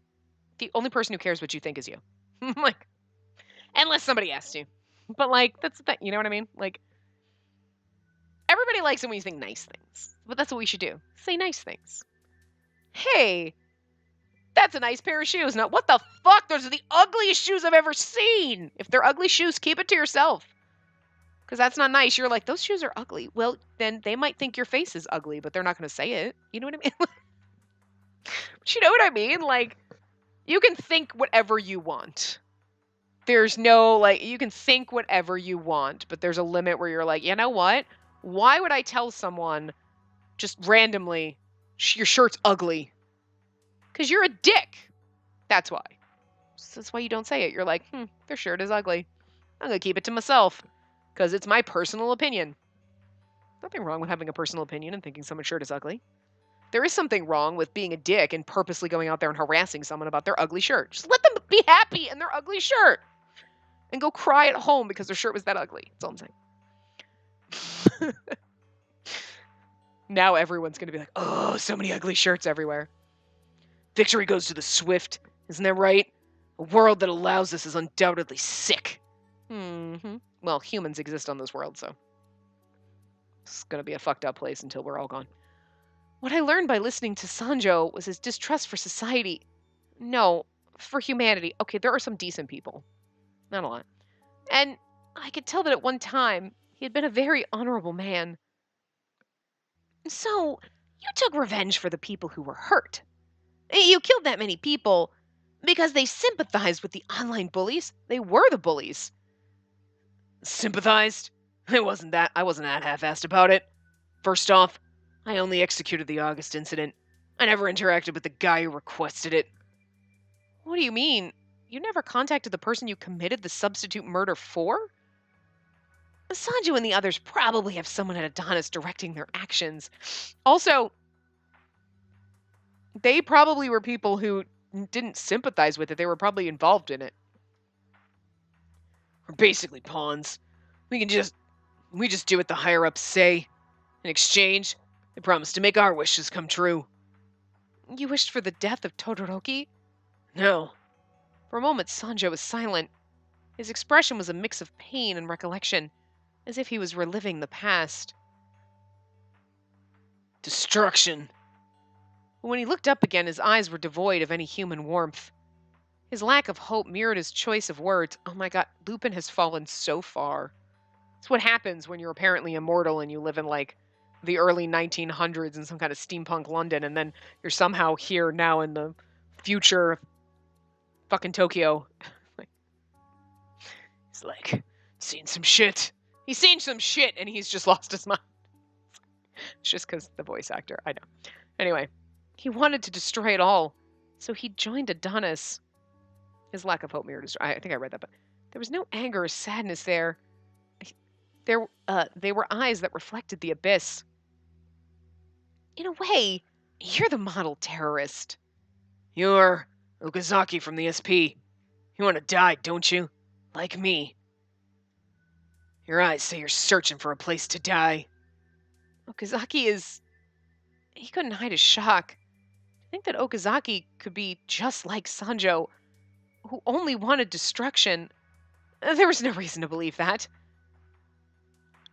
The only person who cares what you think is you. Like, unless somebody asks you. But like, that's the thing. You know what I mean? Like, everybody likes it when you think nice things. But that's what we should do. Say nice things. Hey, that's a nice pair of shoes. Now, what the fuck? Those are the ugliest shoes I've ever seen. If they're ugly shoes, keep it to yourself. Because that's not nice. You're like, those shoes are ugly. Well, then they might think your face is ugly, but they're not going to say it. You know what I mean? But you know what I mean? Like, you can think whatever you want. There's no, like, you can think whatever you want, but there's a limit where you're like, you know what? Why would I tell someone just randomly, your shirt's ugly? Because you're a dick. That's why. So that's why you don't say it. You're like, their shirt is ugly. I'm going to keep it to myself. Because it's my personal opinion. Nothing wrong with having a personal opinion and thinking someone's shirt is ugly. There is something wrong with being a dick and purposely going out there and harassing someone about their ugly shirt. Just let them be happy in their ugly shirt. And go cry at home because their shirt was that ugly. That's all I'm saying. Now everyone's going to be like, oh, so many ugly shirts everywhere. Victory goes to the swift. Isn't that right? A world that allows this is undoubtedly sick. Well, humans exist on this world, so it's going to be a fucked up place until we're all gone. What I learned by listening to Sanjo was his distrust for society. No, for humanity. Okay, there are some decent people. Not a lot. And I could tell that at one time, he had been a very honorable man. So, you took revenge for the people who were hurt. You killed that many people because they sympathized with the online bullies. They were the bullies. Sympathized? I wasn't that half-assed about it. First off, I only executed the August incident. I never interacted with the guy who requested it. What do you mean? You never contacted the person you committed the substitute murder for? Sanju and the others probably have someone at Adonis directing their actions. Also, they probably were people who didn't sympathize with it. They were probably involved in it. We're basically pawns. We just do what the higher-ups say. In exchange, they promise to make our wishes come true. You wished for the death of Todoroki? No. For a moment, Sanjo was silent. His expression was a mix of pain and recollection, as if he was reliving the past. Destruction. When he looked up again, his eyes were devoid of any human warmth. His lack of hope mirrored his choice of words. Oh my god, Lupin has fallen so far. It's what happens when you're apparently immortal and you live in, like, the early 1900s in some kind of steampunk London, and then you're somehow here now in the future of fucking Tokyo. He's like, seen some shit. He's seen some shit, and he's just lost his mind. It's just because the voice actor, I know. Anyway, he wanted to destroy it all, so he joined Adonis. His lack of hope mirrored his... I think I read that, but there was no anger or sadness there. They were eyes that reflected the abyss. In a way, you're the model terrorist. You're Okazaki from the SP. You want to die, don't you? Like me. Your eyes say you're searching for a place to die. He couldn't hide his shock. I think that Okazaki could be just like Sanjo, who only wanted destruction. There was no reason to believe that.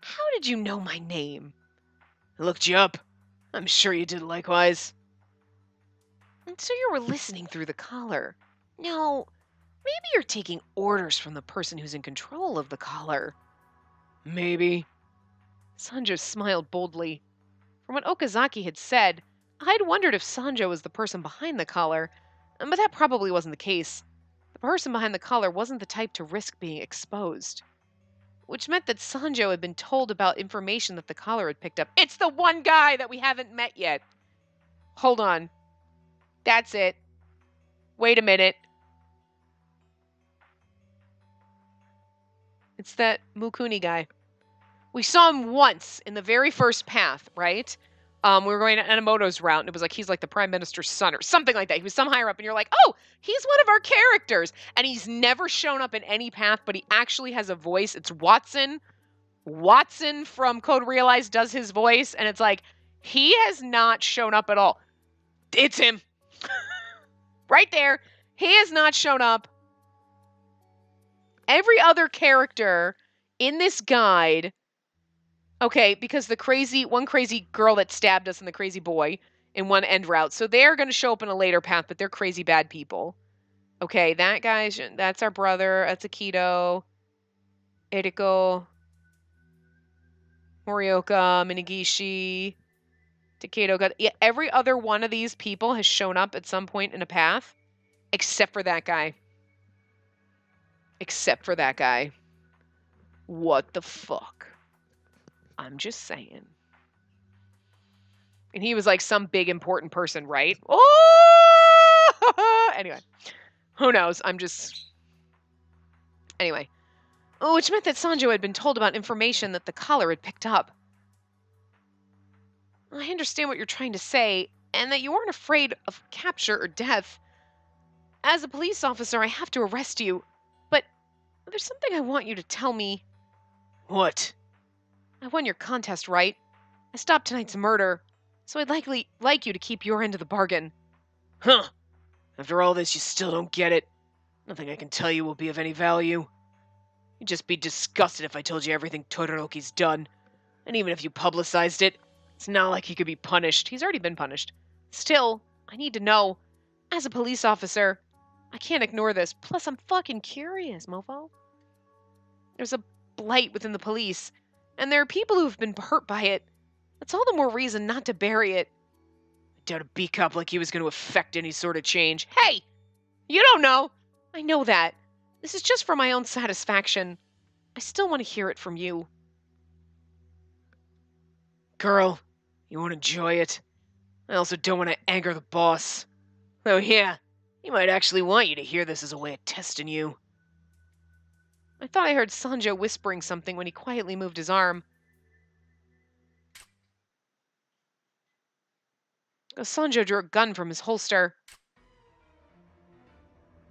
How did you know my name? I looked you up. I'm sure you did likewise. And so you were listening through the collar. No, maybe you're taking orders from the person who's in control of the collar. Maybe. Sanjo smiled boldly. From what Okazaki had said, I'd wondered if Sanjo was the person behind the collar, but that probably wasn't the case. The person behind the collar wasn't the type to risk being exposed. Which meant that Sanjo had been told about information that the collar had picked up. It's the one guy that we haven't met yet. Hold on. That's it. Wait a minute. It's that Mukuni guy. We saw him once in the very first path, right? We were going to Enomoto's route, and it was like he's like the prime minister's son or something like that. He was some higher up, and you're like, oh, he's one of our characters. And he's never shown up in any path, but he actually has a voice. It's Watson. Watson from Code Realized does his voice, and it's like, he has not shown up at all. It's him. Right there. He has not shown up. Every other character in this guide, okay, because one crazy girl that stabbed us and the crazy boy in one end route, so they're going to show up in a later path, but they're crazy bad people. Okay, that guy, that's our brother, that's Akito, Eriko, Morioka, Minagishi, Takedo. Yeah, every other one of these people has shown up at some point in a path, except for that guy. Except for that guy. What the fuck? I'm just saying. And he was like some big important person, right? Oh! Anyway. Who knows? Anyway. Oh, which meant that Sanjo had been told about information that the collar had picked up. I understand what you're trying to say, and that you aren't afraid of capture or death. As a police officer, I have to arrest you, but there's something I want you to tell me. What? I won your contest, right? I stopped tonight's murder, so I'd likely like you to keep your end of the bargain. Huh. After all this, you still don't get it. Nothing I can tell you will be of any value. You'd just be disgusted if I told you everything Todoroki's done. And even if you publicized it, it's not like he could be punished. He's already been punished. Still, I need to know. As a police officer, I can't ignore this. Plus, I'm fucking curious, mofo. There's a blight within the police, and there are people who've been hurt by it. That's all the more reason not to bury it. I doubt a B-cop like you was going to affect any sort of change. Hey! You don't know! I know that. This is just for my own satisfaction. I still want to hear it from you. Girl, you won't enjoy it. I also don't want to anger the boss. Oh yeah, he might actually want you to hear this as a way of testing you. I thought I heard Sanjo whispering something when he quietly moved his arm. Sanjo drew a gun from his holster.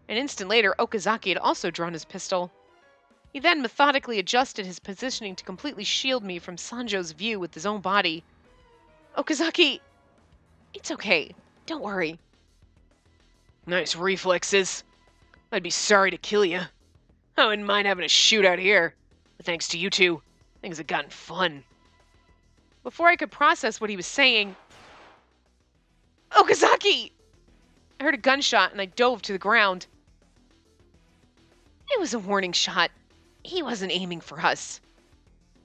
An instant later, Okazaki had also drawn his pistol. He then methodically adjusted his positioning to completely shield me from Sanjo's view with his own body. Okazaki! It's okay. Don't worry. Nice reflexes. I'd be sorry to kill you. I wouldn't mind having a shootout here. But thanks to you two, things have gotten fun. Before I could process what he was saying... Okazaki! I heard a gunshot and I dove to the ground. It was a warning shot. He wasn't aiming for us.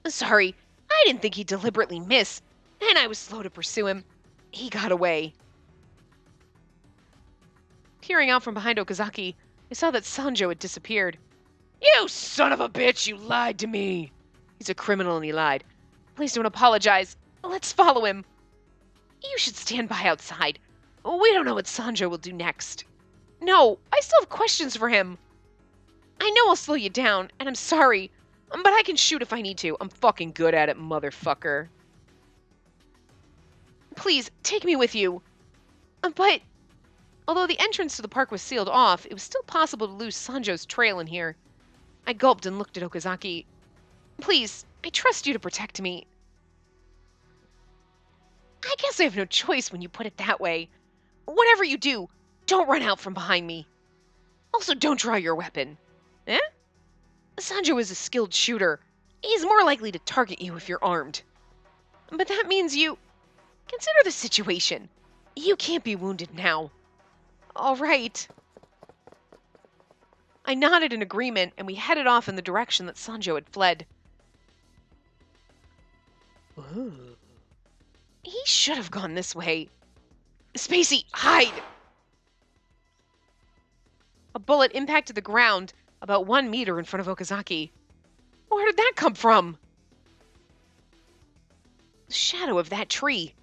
Sorry, I didn't think he'd deliberately miss, and I was slow to pursue him. He got away. Peering out from behind Okazaki, I saw that Sanjo had disappeared. You son of a bitch, you lied to me! He's a criminal and he lied. Please don't apologize. Let's follow him. You should stand by outside. We don't know what Sanjo will do next. No, I still have questions for him. I know I'll slow you down, and I'm sorry, but I can shoot if I need to. I'm fucking good at it, motherfucker. Please, take me with you. But, although the entrance to the park was sealed off, it was still possible to lose Sanjo's trail in here. I gulped and looked at Okazaki. Please, I trust you to protect me. I guess I have no choice when you put it that way. Whatever you do, don't run out from behind me. Also, don't draw your weapon. Eh? Sanjo is a skilled shooter. He's more likely to target you if you're armed. But that means you... Consider the situation. You can't be wounded now. All right. I nodded in agreement, and we headed off in the direction that Sanjo had fled. Ooh. He should have gone this way. Spacey, hide! A bullet impacted the ground about 1 meter in front of Okazaki. Where did that come from? The shadow of that tree.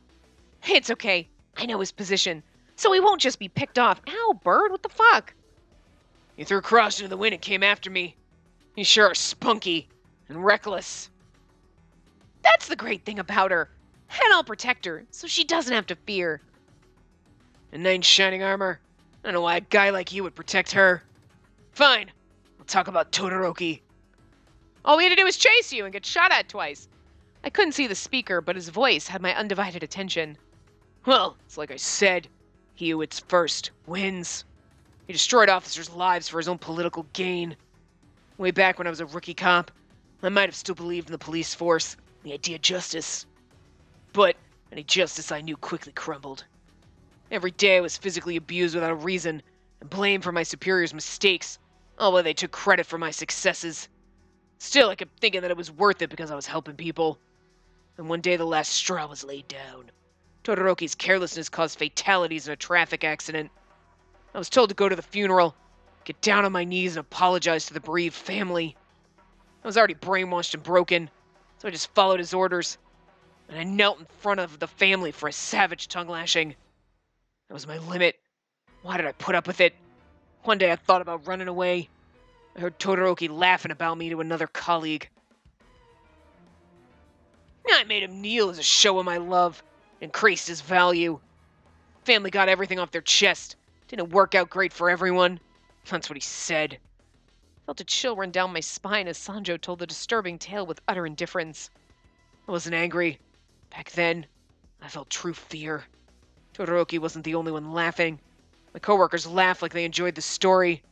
It's okay. I know his position, so he won't just be picked off. Ow, bird, what the fuck? You threw cross into the wind and came after me. You sure are spunky and reckless. That's the great thing about her. And I'll protect her, so she doesn't have to fear. A knight in shining armor? I don't know why a guy like you would protect her. Fine. We'll talk about Todoroki. All we had to do was chase you and get shot at twice. I couldn't see the speaker, but his voice had my undivided attention. Well, it's like I said. He who hits first wins. He destroyed officers' lives for his own political gain. Way back when I was a rookie cop, I might have still believed in the police force, the idea of justice. But any justice I knew quickly crumbled. Every day I was physically abused without a reason, and blamed for my superiors' mistakes, all while they took credit for my successes. Still, I kept thinking that it was worth it because I was helping people. And one day the last straw was laid down. Todoroki's carelessness caused fatalities in a traffic accident. I was told to go to the funeral, get down on my knees and apologize to the bereaved family. I was already brainwashed and broken, so I just followed his orders, and I knelt in front of the family for a savage tongue lashing. That was my limit. Why did I put up with it? One day I thought about running away. I heard Todoroki laughing about me to another colleague. I made him kneel as a show of my love, increased his value. Family got everything off their chest. Didn't work out great for everyone. That's what he said. Felt a chill run down my spine as Sanjo told the disturbing tale with utter indifference. I wasn't angry. Back then, I felt true fear. Todoroki wasn't the only one laughing. My coworkers laughed like they enjoyed the story.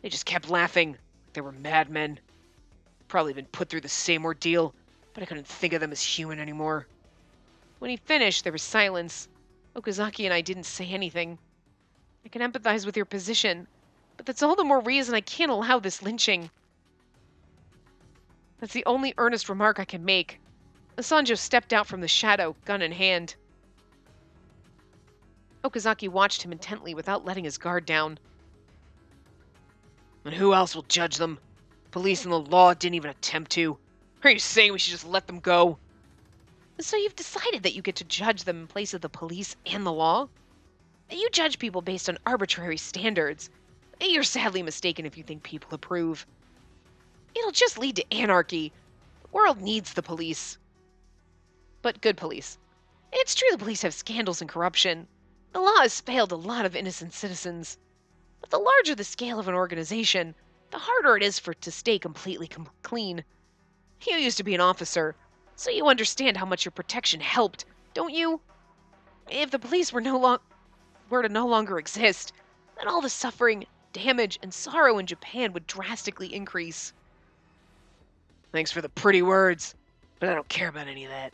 They just kept laughing like they were madmen. Probably been put through the same ordeal, but I couldn't think of them as human anymore. When he finished, there was silence. Okazaki and I didn't say anything. I can empathize with your position, but that's all the more reason I can't allow this lynching. That's the only earnest remark I can make. Sanjo stepped out from the shadow, gun in hand. Okazaki watched him intently without letting his guard down. And who else will judge them? Police and the law didn't even attempt to. Are you saying we should just let them go? So you've decided that you get to judge them in place of the police and the law? You judge people based on arbitrary standards. You're sadly mistaken if you think people approve. It'll just lead to anarchy. The world needs the police. But good police. It's true the police have scandals and corruption. The law has failed a lot of innocent citizens. But the larger the scale of an organization, the harder it is for it to stay completely clean. You used to be an officer, so you understand how much your protection helped, don't you? If the police were to no longer exist, then all the suffering, damage, and sorrow in Japan would drastically increase. Thanks for the pretty words, but I don't care about any of that.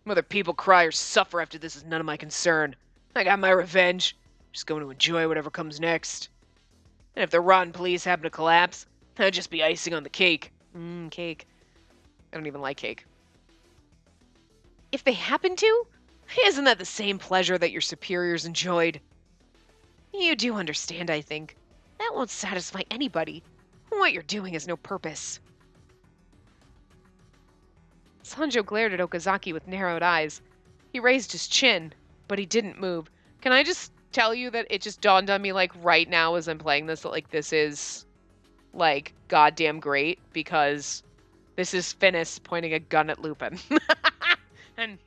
Whether people cry or suffer after this is none of my concern. I got my revenge. Just going to enjoy whatever comes next. And if the rotten police happen to collapse, that'd just be icing on the cake. Cake. I don't even like cake. If they happen to, isn't that the same pleasure that your superiors enjoyed? You do understand, I think. That won't satisfy anybody. What you're doing has no purpose. Sanjo glared at Okazaki with narrowed eyes. He raised his chin, but he didn't move. Can I just tell you that it just dawned on me, like, right now as I'm playing this, that, like, this is, like, goddamn great, because this is Finis pointing a gun at Lupin. And,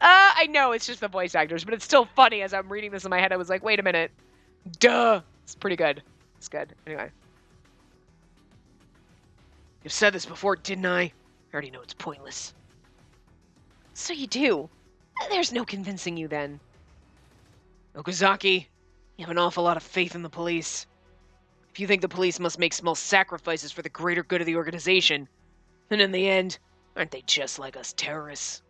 I know it's just the voice actors, but it's still funny. As I'm reading this in my head, I was like, wait a minute. Duh! It's pretty good. It's good. Anyway. You've said this before, didn't I? I already know it's pointless. So you do. There's no convincing you then. Okazaki, you have an awful lot of faith in the police. If you think the police must make small sacrifices for the greater good of the organization, then in the end, aren't they just like us terrorists?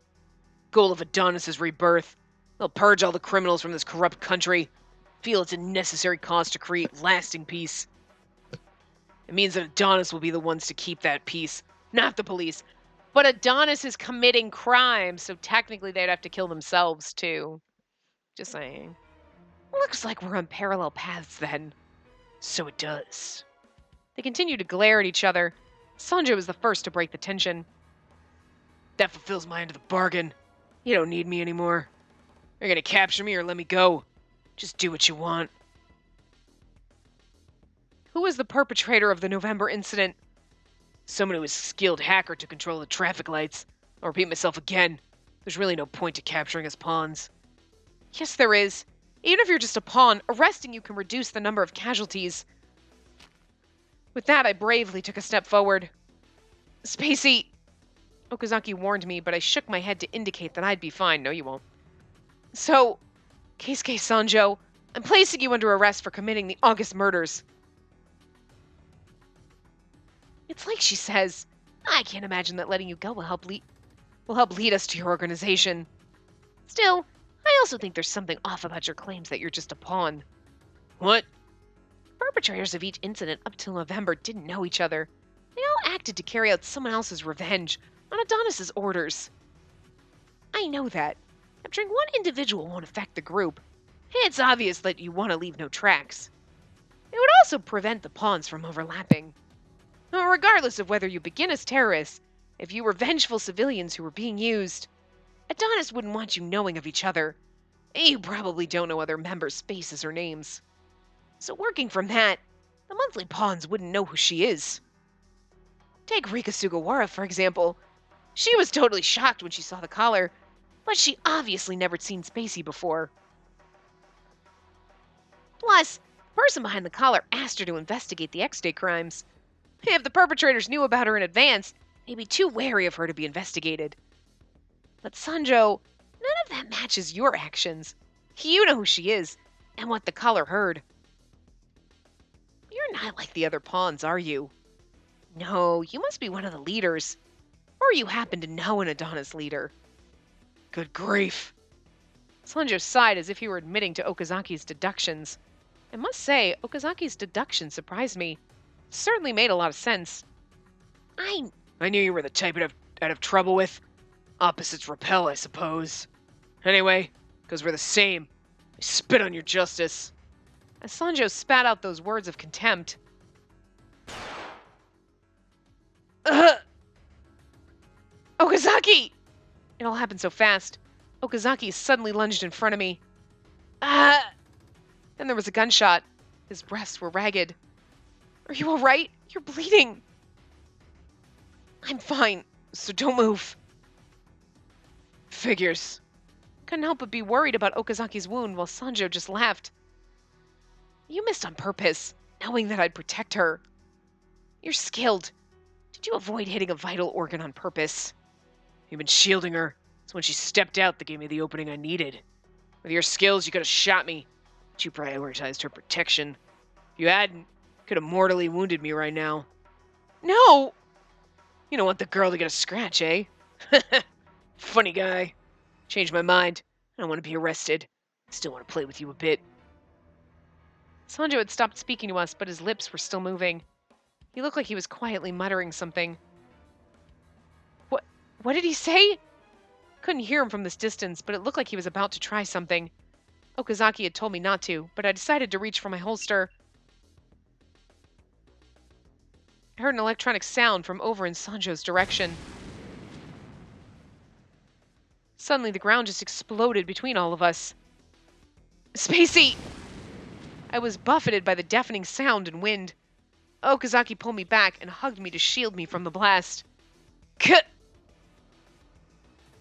Goal of Adonis' rebirth. They'll purge all the criminals from this corrupt country. Feel it's a necessary cause to create lasting peace. It means that Adonis will be the ones to keep that peace, not the police. But Adonis is committing crimes, so technically they'd have to kill themselves too. Just saying. Looks like we're on parallel paths then. So it does. They continue to glare at each other. Sanjo was the first to break the tension. That fulfills my end of the bargain. You don't need me anymore. You're gonna capture me or let me go. Just do what you want. Who was the perpetrator of the November incident? Someone who was a skilled hacker to control the traffic lights. I'll repeat myself again. There's really no point to capturing us pawns. Yes, there is. Even if you're just a pawn, arresting you can reduce the number of casualties. With that, I bravely took a step forward. Spacey! Okazaki warned me, but I shook my head to indicate that I'd be fine. No, you won't. So, Keisuke Sanjo, I'm placing you under arrest for committing the August murders. It's like she says, I can't imagine that letting you go will help lead us to your organization. Still, I also think there's something off about your claims that you're just a pawn. What? Perpetrators of each incident up till November didn't know each other. They all acted to carry out someone else's revenge on Adonis's orders. I know that. Capturing one individual won't affect the group. It's obvious that you want to leave no tracks. It would also prevent the pawns from overlapping. Regardless of whether you begin as terrorists, if you were vengeful civilians who were being used, Adonis wouldn't want you knowing of each other. You probably don't know other members' faces or names. So working from that, the monthly pawns wouldn't know who she is. Take Rika Sugawara, for example. She was totally shocked when she saw the collar, but she obviously never seen Spacey before. Plus, the person behind the collar asked her to investigate the X-Day crimes. If the perpetrators knew about her in advance, they'd be too wary of her to be investigated. But Sanjo, none of that matches your actions. You know who she is, and what the collar heard. You're not like the other pawns, are you? No, you must be one of the leaders. Or you happen to know an Adonis leader. Good grief. Sanjo sighed as if he were admitting to Okazaki's deductions. I must say, Okazaki's deduction surprised me. It certainly made a lot of sense. I knew you were the type I'd have trouble with. Opposites repel, I suppose. Anyway, because we're the same, I spit on your justice. As Sanjo spat out those words of contempt. Okazaki! It all happened so fast. Okazaki suddenly lunged in front of me. Then there was a gunshot. His breasts were ragged. Are you all right? You're bleeding. I'm fine, so don't move. Figures. Couldn't help but be worried about Okazaki's wound while Sanjo just laughed. You missed on purpose, knowing that I'd protect her. You're skilled. Did you avoid hitting a vital organ on purpose? You've been shielding her. It's when she stepped out that gave me the opening I needed. With your skills, you could have shot me, but you prioritized her protection. If you hadn't, you could have mortally wounded me right now. No! You don't want the girl to get a scratch, eh? Funny guy. Changed my mind. I don't want to be arrested. Still want to play with you a bit. Sanjo had stopped speaking to us, but his lips were still moving. He looked like he was quietly muttering something. What did he say? Couldn't hear him from this distance, but it looked like he was about to try something. Okazaki had told me not to, but I decided to reach for my holster. I heard an electronic sound from over in Sanjo's direction. Suddenly, the ground just exploded between all of us. Spacey! I was buffeted by the deafening sound and wind. Okazaki pulled me back and hugged me to shield me from the blast. Cut!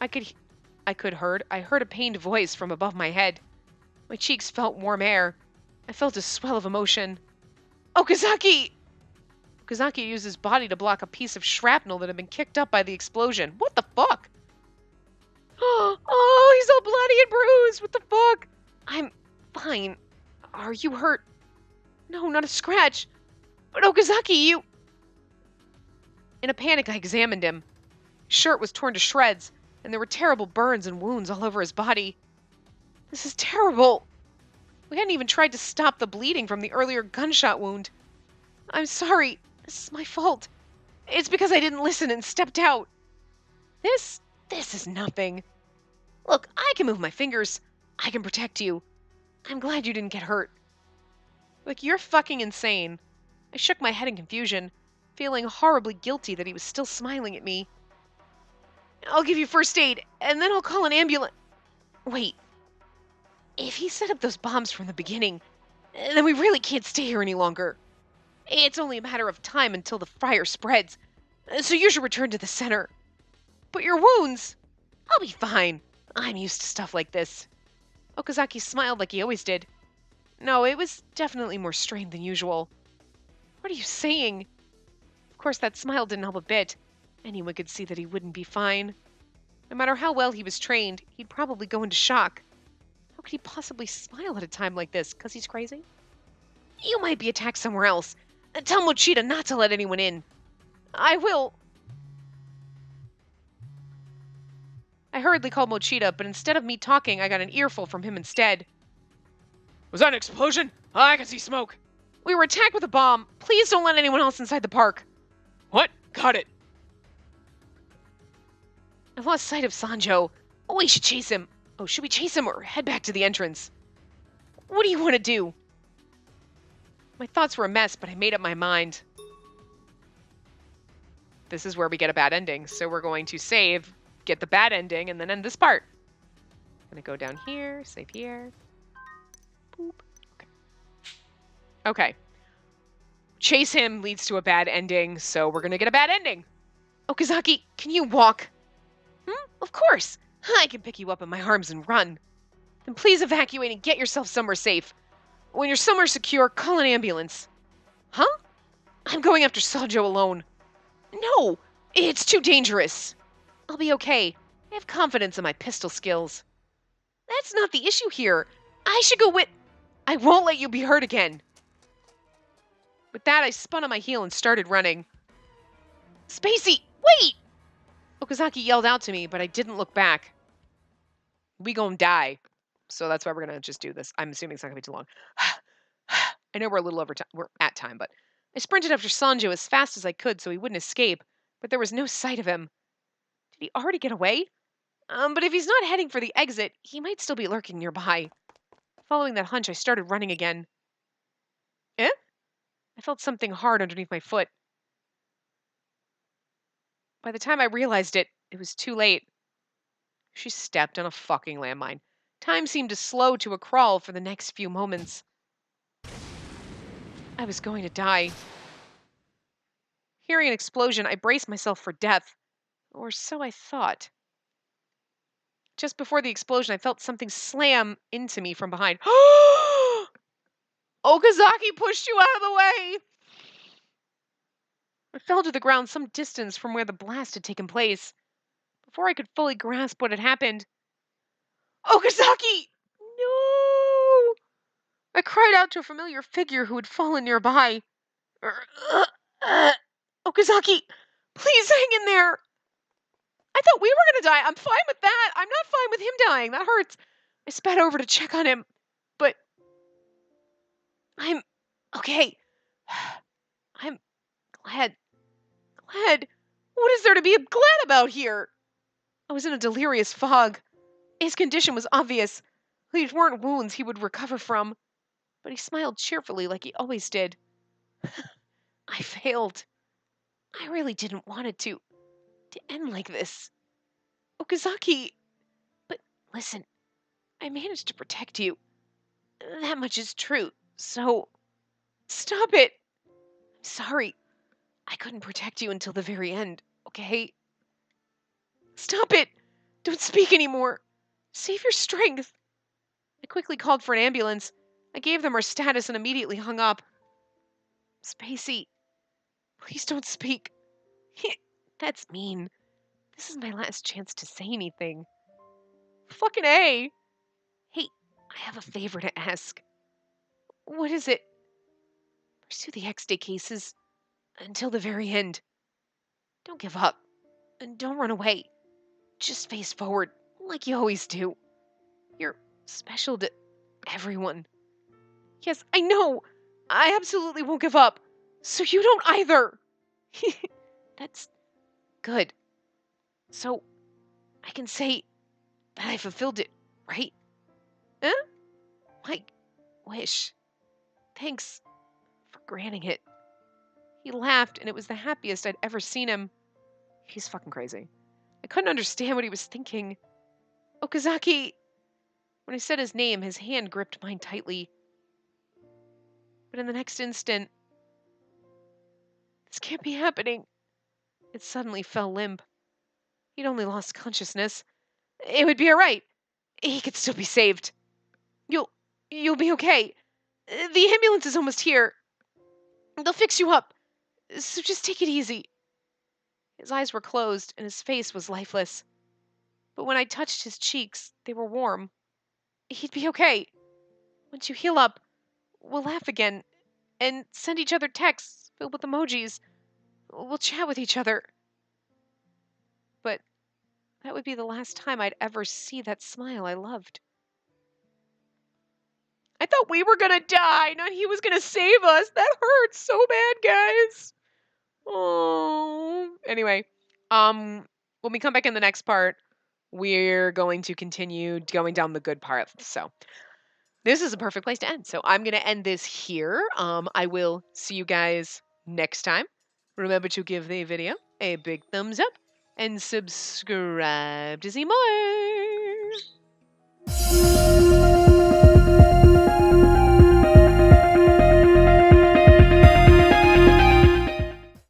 I heard a pained voice from above my head. My cheeks felt warm air. I felt a swell of emotion. Okazaki! Okazaki used his body to block a piece of shrapnel that had been kicked up by the explosion. What the fuck? Oh, he's all bloody and bruised. What the fuck? I'm fine. Are you hurt? No, not a scratch. But Okazaki, you... In a panic, I examined him. His shirt was torn to shreds, and there were terrible burns and wounds all over his body. This is terrible. We hadn't even tried to stop the bleeding from the earlier gunshot wound. I'm sorry. This is my fault. It's because I didn't listen and stepped out. This is nothing. Look, I can move my fingers. I can protect you. I'm glad you didn't get hurt. Look, you're fucking insane. I shook my head in confusion, feeling horribly guilty that he was still smiling at me. I'll give you first aid, and then I'll call an ambulance. Wait. If he set up those bombs from the beginning, then we really can't stay here any longer. It's only a matter of time until the fire spreads, so you should return to the center. But your wounds... I'll be fine. I'm used to stuff like this. Okazaki smiled like he always did. No, it was definitely more strained than usual. What are you saying? Of course, that smile didn't help a bit. Anyone could see that he wouldn't be fine. No matter how well he was trained, he'd probably go into shock. How could he possibly smile at a time like this? 'Cause he's crazy? You might be attacked somewhere else. Tell Mochida not to let anyone in. I will. I hurriedly called Mochida, but instead of me talking, I got an earful from him instead. Was that an explosion? I can see smoke. We were attacked with a bomb. Please don't let anyone else inside the park. What? Got it. I lost sight of Sanjo. Oh, we should chase him. Oh, should we chase him or head back to the entrance? What do you want to do? My thoughts were a mess, but I made up my mind. This is where we get a bad ending, so we're going to save, get the bad ending, and then end this part. I'm going to go down here, save here. Boop. Okay. Chase him leads to a bad ending, so we're going to get a bad ending. Okazaki, can you walk? Of course. I can pick you up in my arms and run. Then please evacuate and get yourself somewhere safe. When you're somewhere secure, call an ambulance. Huh? I'm going after Sanjo alone. No, it's too dangerous. I'll be okay. I have confidence in my pistol skills. That's not the issue here. I should go with... I won't let you be hurt again. With that, I spun on my heel and started running. Spacey, wait! Okazaki yelled out to me, but I didn't look back. We gon' die. So that's why we're gonna just do this. I'm assuming it's not gonna be too long. I know we're a little over time. We're at time, but I sprinted after Sanjo as fast as I could so he wouldn't escape, but there was no sight of him. Did he already get away? But if he's not heading for the exit, he might still be lurking nearby. Following that hunch, I started running again. Eh? I felt something hard underneath my foot. By the time I realized it, it was too late. She stepped on a fucking landmine. Time seemed to slow to a crawl for the next few moments. I was going to die. Hearing an explosion, I braced myself for death. Or so I thought. Just before the explosion, I felt something slam into me from behind. Okazaki pushed you out of the way! I fell to the ground some distance from where the blast had taken place. Before I could fully grasp what had happened. Okazaki! No! I cried out to a familiar figure who had fallen nearby. Okazaki, please hang in there! I thought we were gonna die. I'm fine with that. I'm not fine with him dying. That hurts. I sped over to check on him, but I'm okay. I'm glad. Glad? What is there to be glad about here? I was in a delirious fog. His condition was obvious. These weren't wounds he would recover from. But he smiled cheerfully like he always did. I failed. I really didn't want it to end like this. Okazaki. But listen, I managed to protect you. That much is true, so stop it. I'm sorry. I couldn't protect you until the very end, okay? Stop it. Don't speak anymore. Save your strength. I quickly called for an ambulance. I gave them our status and immediately hung up. Spacey, Please don't speak. That's mean. This is my last chance to say anything. Fucking A. Hey, I have a favor to ask. What is it? Pursue the X-Day cases until the very end. Don't give up. And don't run away. Just face forward, like you always do. You're special to everyone. Yes, I know. I absolutely won't give up. So you don't either. That's good. So I can say that I fulfilled it, right? Huh? My wish. Thanks for granting it. He laughed, and it was the happiest I'd ever seen him. He's fucking crazy. I couldn't understand what he was thinking. Okazaki! When I said his name, his hand gripped mine tightly. But in the next instant, this can't be happening. It suddenly fell limp. He'd only lost consciousness. It would be all right. He could still be saved. You'll be okay. The ambulance is almost here. They'll fix you up. So just take it easy. His eyes were closed and his face was lifeless. But when I touched his cheeks, they were warm. He'd be okay. Once you heal up, we'll laugh again and send each other texts filled with emojis. We'll chat with each other. But that would be the last time I'd ever see that smile I loved. I thought we were gonna die, not he was gonna save us. That hurts so bad, guys. Oh. Anyway, when we come back in the next part, we're going to continue going down the good path. So this is a perfect place to end. So I'm gonna end this here. I will see you guys next time. Remember to give the video a big thumbs up and subscribe to see more.